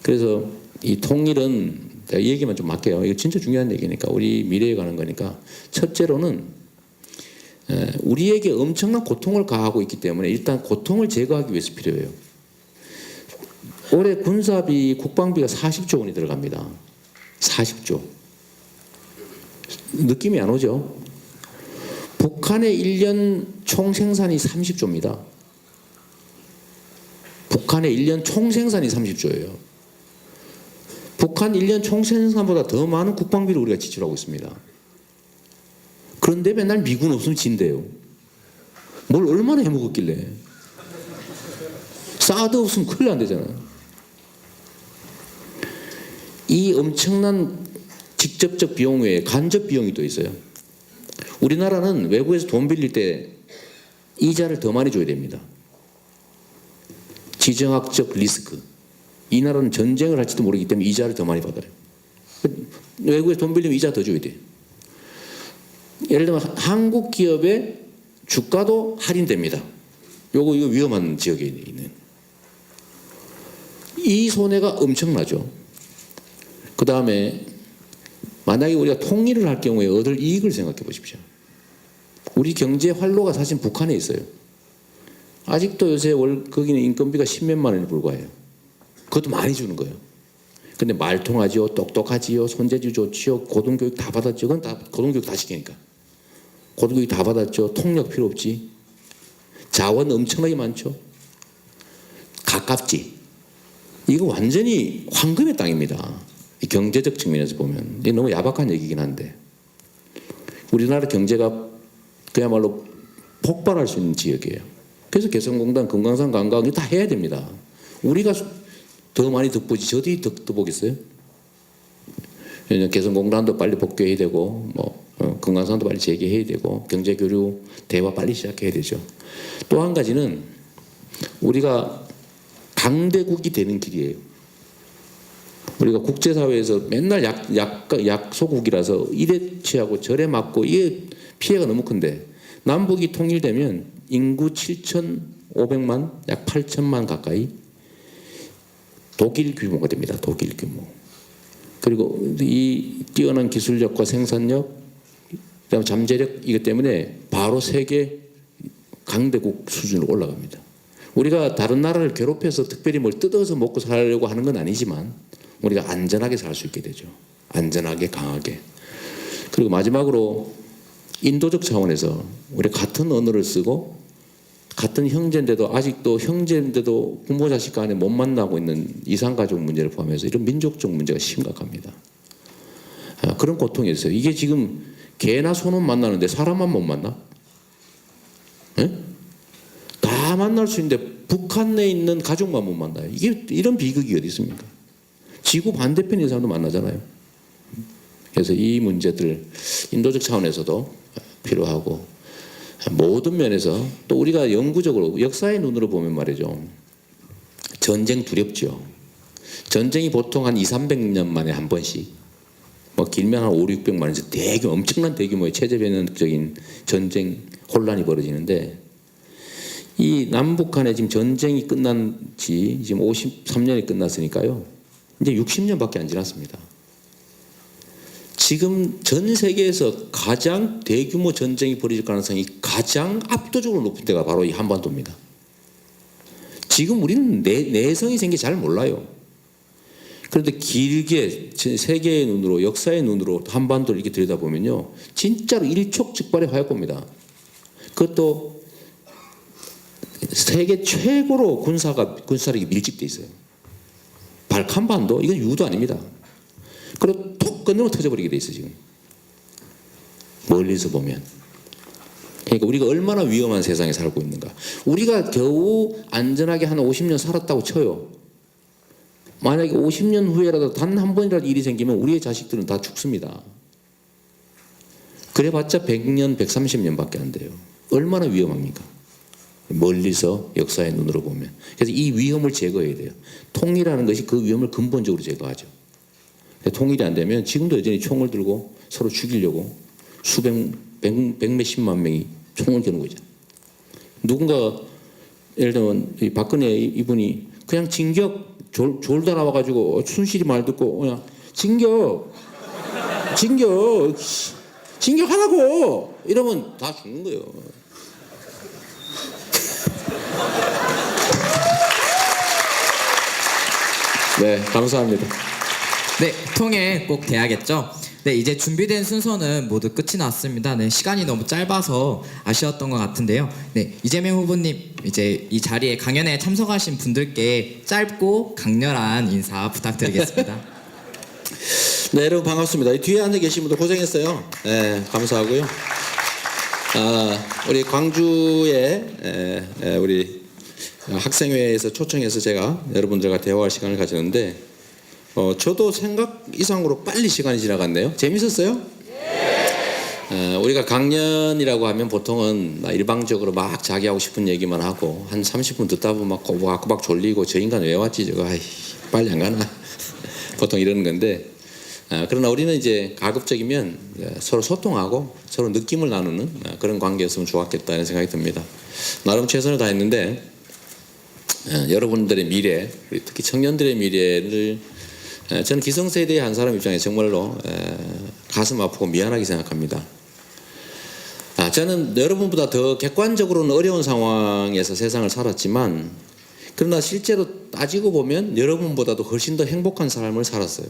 그래서 이 통일은 제가 이 얘기만 좀 할게요. 이거 진짜 중요한 얘기니까 우리 미래에 가는 거니까 첫째로는 우리에게 엄청난 고통을 가하고 있기 때문에 일단 고통을 제거하기 위해서 필요해요. 올해 군사비 국방비가 40조 원이 들어갑니다. 40조. 느낌이 안 오죠? 북한의 1년 총생산이 30조입니다. 북한의 1년 총생산이 30조예요. 북한 1년 총생산보다 더 많은 국방비를 우리가 지출하고 있습니다. 그런데 맨날 미군 없으면 진대요. 뭘 얼마나 해먹었길래. 사드 없으면 큰일 안 되잖아요. 이 엄청난 직접적 비용 외에 간접 비용이 또 있어요. 우리나라는 외국에서 돈 빌릴 때 이자를 더 많이 줘야 됩니다. 지정학적 리스크. 이 나라는 전쟁을 할지도 모르기 때문에 이자를 더 많이 받아요. 외국에서 돈 빌리면 이자 더 줘야 돼요. 예를 들면 한국 기업의 주가도 할인됩니다. 이거 위험한 지역에 있는. 이 손해가 엄청나죠. 그 다음에 만약에 우리가 통일을 할 경우에 얻을 이익을 생각해 보십시오. 우리 경제 활로가 사실 북한에 있어요. 아직도 요새 거기는 인건비가 10몇만 원에 불과해요. 그것도 많이 주는 거예요. 근데 말 통하지요, 똑똑하지요, 손재주 좋지요, 고등교육 다 받았죠. 그건 다 고등교육 다 시키니까. 고등교육 다 받았죠. 통역 필요 없지. 자원 엄청나게 많죠. 가깝지. 이거 완전히 황금의 땅입니다. 이 경제적 측면에서 보면 이게 너무 야박한 얘기긴 한데 우리나라 경제가 그야말로 폭발할 수 있는 지역이에요. 그래서 개성공단, 금강산 관광 다 해야 됩니다. 우리가 더 많이 득보지 저들이 득보겠어요? 개성공단도 빨리 복귀해야 되고 금강산도 빨리 재개해야 되고 경제교류 대화 빨리 시작해야 되죠. 또 한 가지는 우리가 강대국이 되는 길이에요. 우리가 국제사회에서 맨날 약소국이라서 이래 취하고 저래 맞고 이게 피해가 너무 큰데 남북이 통일되면 인구 7,500만 약 8천만 가까이 독일 규모가 됩니다. 독일 규모. 그리고 이 뛰어난 기술력과 생산력 그다음에 잠재력 이것 때문에 바로 세계 강대국 수준으로 올라갑니다. 우리가 다른 나라를 괴롭혀서 특별히 뭘 뜯어서 먹고 살려고 하는 건 아니지만 우리가 안전하게 살 수 있게 되죠. 안전하게 강하게. 그리고 마지막으로 인도적 차원에서 우리 같은 언어를 쓰고 같은 형제인데도 아직도 형제인데도 부모 자식 간에 못 만나고 있는 이상가족 문제를 포함해서 이런 민족적 문제가 심각합니다. 그런 고통이 있어요. 이게 지금 개나 소는 만나는데 사람만 못 만나? 네? 다 만날 수 있는데 북한 내에 있는 가족만 못 만나요. 이게 이런 비극이 어디 있습니까? 지구 반대편에 있는 사람도 만나잖아요. 그래서 이 문제들 인도적 차원에서도 필요하고 모든 면에서 또 우리가 영구적으로 역사의 눈으로 보면 말이죠. 전쟁 두렵죠. 전쟁이 보통 한 200~300년 만에 한 번씩 뭐 길면 한 500~600만 원에서 엄청난 대규모의 체제 변형적인 전쟁 혼란이 벌어지는데 이 남북한의 지금 전쟁이 끝난 지 지금 53년이 끝났으니까요. 이제 60년밖에 안 지났습니다. 지금 전 세계에서 가장 대규모 전쟁이 벌어질 가능성이 가장 압도적으로 높은 데가 바로 이 한반도입니다. 지금 우리는 내성이 생겨 잘 몰라요. 그런데 길게 세계의 눈으로, 역사의 눈으로 한반도를 이렇게 들여다보면요, 진짜로 일촉즉발의 화약고입니다. 그것도 세계 최고로 군사력이 밀집돼 있어요. 발칸반도 이건 유도 아닙니다. 그리고 톡 건너면 터져버리게 돼 있어요. 지금 멀리서 보면. 그러니까 우리가 얼마나 위험한 세상에 살고 있는가. 우리가 겨우 안전하게 한 50년 살았다고 쳐요. 만약에 50년 후에라도 단 한 번이라도 일이 생기면 우리의 자식들은 다 죽습니다. 그래봤자 100년, 130년밖에 안 돼요. 얼마나 위험합니까? 멀리서 역사의 눈으로 보면. 그래서 이 위험을 제거해야 돼요. 통일하는 것이 그 위험을 근본적으로 제거하죠. 통일이 안 되면 지금도 여전히 총을 들고 서로 죽이려고 백몇십만 명이 총을 겨누고 거죠. 누군가 예를 들면 이 박근혜 이분이 그냥 진격 졸다 나와가지고 순실히 말 듣고 그냥 진격하라고 이러면 다 죽는 거예요. 네, 감사합니다. 네, 통일 꼭 돼야겠죠. 네, 이제 준비된 순서는 모두 끝이 났습니다. 네, 시간이 너무 짧아서 아쉬웠던 것 같은데요. 네, 이재명 후보님 이제 이 자리에 강연에 참석하신 분들께 짧고 강렬한 인사 부탁드리겠습니다. 네, 여러분 반갑습니다. 뒤에 앉아 계신 분들 고생했어요. 네, 감사하고요. 우리 광주에 우리 학생회에서 초청해서 제가 여러분들과 대화할 시간을 가졌는데 저도 생각 이상으로 빨리 시간이 지나갔네요. 재밌었어요? 네. 우리가 강연이라고 하면 보통은 일방적으로 막 자기 하고 싶은 얘기만 하고 한 30분 듣다 보면 막 꼬박꼬박 졸리고 저 인간 왜 왔지 저거 빨리 안 가나 보통 이러는 건데 그러나 우리는 이제 가급적이면 서로 소통하고 서로 느낌을 나누는 그런 관계였으면 좋았겠다는 생각이 듭니다. 나름 최선을 다했는데 여러분들의 미래, 특히 청년들의 미래를 저는 기성세대의 한 사람 입장에서 정말로 가슴 아프고 미안하게 생각합니다. 저는 여러분보다 더 객관적으로는 어려운 상황에서 세상을 살았지만 그러나 실제로 따지고 보면 여러분보다도 훨씬 더 행복한 삶을 살았어요.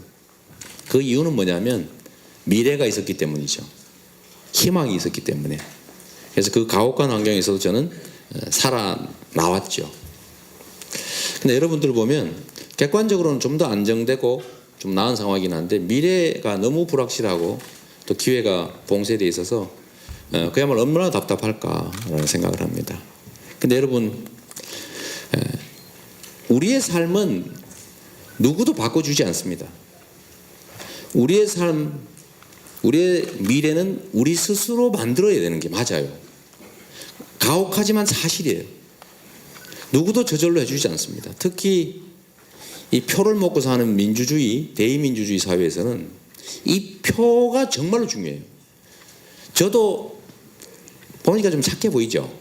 그 이유는 뭐냐면 미래가 있었기 때문이죠. 희망이 있었기 때문에. 그래서 그 가혹한 환경에서도 저는 살아나왔죠. 근데 여러분들 보면 객관적으로는 좀 더 안정되고 좀 나은 상황이긴 한데 미래가 너무 불확실하고 또 기회가 봉쇄되어 있어서 그야말로 얼마나 답답할까라는 생각을 합니다. 근데 여러분 우리의 삶은 누구도 바꿔주지 않습니다. 우리의 삶, 우리의 미래는 우리 스스로 만들어야 되는 게 맞아요. 가혹하지만 사실이에요. 누구도 저절로 해주지 않습니다. 특히 이 표를 먹고 사는 민주주의, 대의민주주의 사회에서는 이 표가 정말로 중요해요. 저도 보니까 좀 착해 보이죠.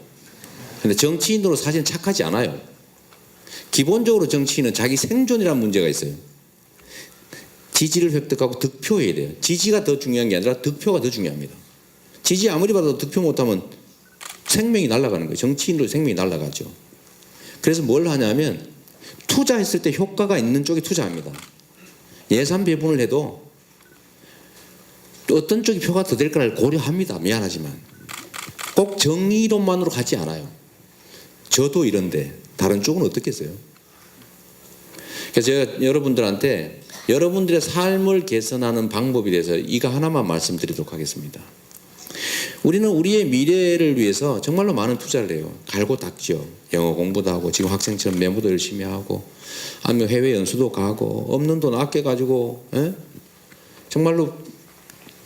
근데 정치인으로 사실 착하지 않아요. 기본적으로 정치인은 자기 생존이라는 문제가 있어요. 지지를 획득하고 득표해야 돼요. 지지가 더 중요한 게 아니라 득표가 더 중요합니다. 지지 아무리 받아도 득표 못하면 생명이 날아가는 거예요. 정치인으로 생명이 날아가죠. 그래서 뭘 하냐면 투자했을 때 효과가 있는 쪽에 투자합니다. 예산 배분을 해도 어떤 쪽이 표가 더 될까를 고려합니다. 미안하지만 꼭 정의론만으로 가지 않아요. 저도 이런데 다른 쪽은 어떻겠어요? 그래서 제가 여러분들한테 여러분들의 삶을 개선하는 방법에 대해서 이거 하나만 말씀드리도록 하겠습니다. 우리는 우리의 미래를 위해서 정말로 많은 투자를 해요. 갈고 닦죠. 영어 공부도 하고 지금 학생처럼 메모도 열심히 하고 아니면 해외 연수도 가고 없는 돈 아껴가지고 정말로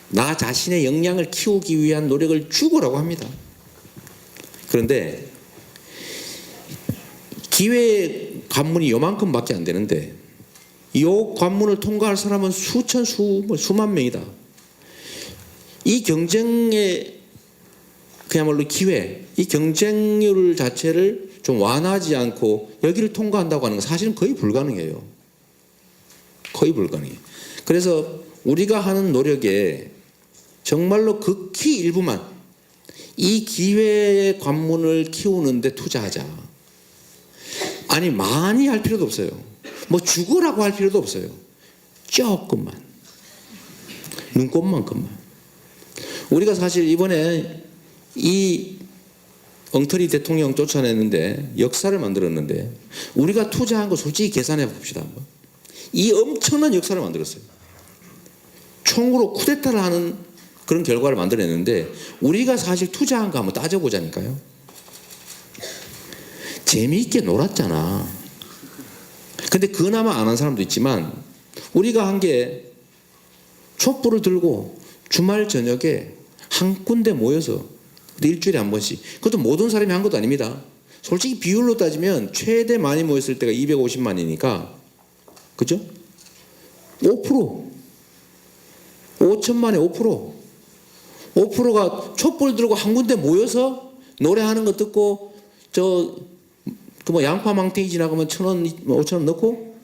나 자신의 역량을 키우기 위한 노력을 죽으라고 합니다. 그런데 기회 관문이 요만큼밖에 안 되는데 이 관문을 통과할 사람은 수만 명이다. 이 경쟁의 그야말로 기회, 이 경쟁률 자체를 좀 완화하지 않고 여기를 통과한다고 하는 건 사실은 거의 불가능해요. 거의 불가능해요. 그래서 우리가 하는 노력에 정말로 극히 일부만 이 기회의 관문을 키우는데 투자하자. 아니 많이 할 필요도 없어요. 뭐 죽으라고 할 필요도 없어요. 조금만, 눈곱만큼만. 우리가 사실 이번에 이 엉터리 대통령 쫓아냈는데 역사를 만들었는데 우리가 투자한 거 솔직히 계산해 봅시다. 한번. 이 엄청난 역사를 만들었어요. 총으로 쿠데타를 하는 그런 결과를 만들어냈는데 우리가 사실 투자한 거 한번 따져보자니까요. 재미있게 놀았잖아. 근데 그나마 안 한 사람도 있지만 우리가 한 게 촛불을 들고 주말 저녁에 한 군데 모여서 일주일에 한 번씩, 그것도 모든 사람이 한 것도 아닙니다. 솔직히 비율로 따지면 최대 많이 모였을 때가 250만이니까 그죠? 5% 5천만에 5%가 촛불 들고 한 군데 모여서 노래하는 거 듣고 그 뭐 양파 망태기 지나가면 1,000원 5,000원 넣고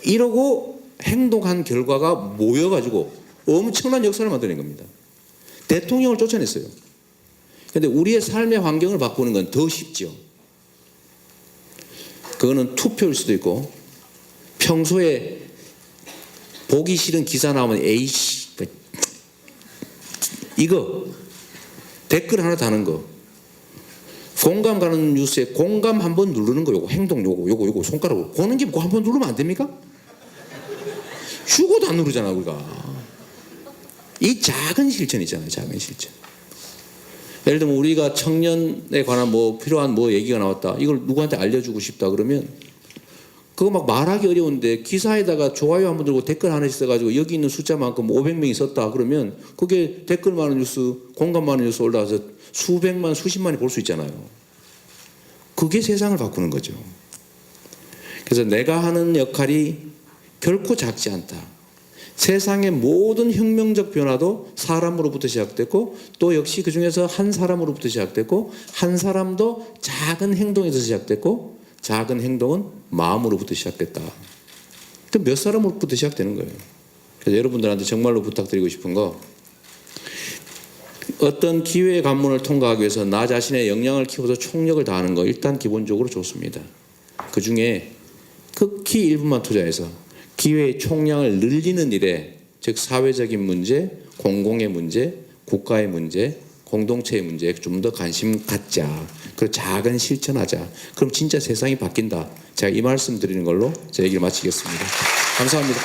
이러고 행동한 결과가 모여가지고 엄청난 역사를 만들어낸 겁니다. 대통령을 쫓아냈어요. 그런데 우리의 삶의 환경을 바꾸는 건 더 쉽죠. 그거는 투표일 수도 있고 평소에 보기 싫은 기사 나오면 에이씨 이거 댓글 하나 다는 거, 공감 가는 뉴스에 공감 한번 누르는 거, 요거 행동 요거 손가락으로 보는 게 뭐 한번 누르면 안 됩니까? 죽어도 안 누르잖아 우리가. 이 작은 실천 있잖아요. 작은 실천. 예를 들면 우리가 청년에 관한 뭐 필요한 뭐 얘기가 나왔다. 이걸 누구한테 알려주고 싶다 그러면 그거 막 말하기 어려운데 기사에다가 좋아요 한번 들고 댓글 하나씩 써가지고 여기 있는 숫자만큼 500명이 썼다 그러면 그게 댓글 많은 뉴스, 공감 많은 뉴스 올라와서 수백만, 수십만이 볼 수 있잖아요. 그게 세상을 바꾸는 거죠. 그래서 내가 하는 역할이 결코 작지 않다. 세상의 모든 혁명적 변화도 사람으로부터 시작됐고 또 역시 그중에서 한 사람으로부터 시작됐고 한 사람도 작은 행동에서 시작됐고 작은 행동은 마음으로부터 시작됐다. 또 몇 사람으로부터 시작되는 거예요. 그래서 여러분들한테 정말로 부탁드리고 싶은 거, 어떤 기회의 관문을 통과하기 위해서 나 자신의 역량을 키워서 총력을 다하는 거 일단 기본적으로 좋습니다. 그중에 극히 일부만 투자해서 기회의 총량을 늘리는 일에, 즉 사회적인 문제, 공공의 문제, 국가의 문제, 공동체의 문제에 좀 더 관심 갖자. 그리고 작은 실천하자. 그럼 진짜 세상이 바뀐다. 제가 이 말씀 드리는 걸로 제 얘기를 마치겠습니다. 감사합니다.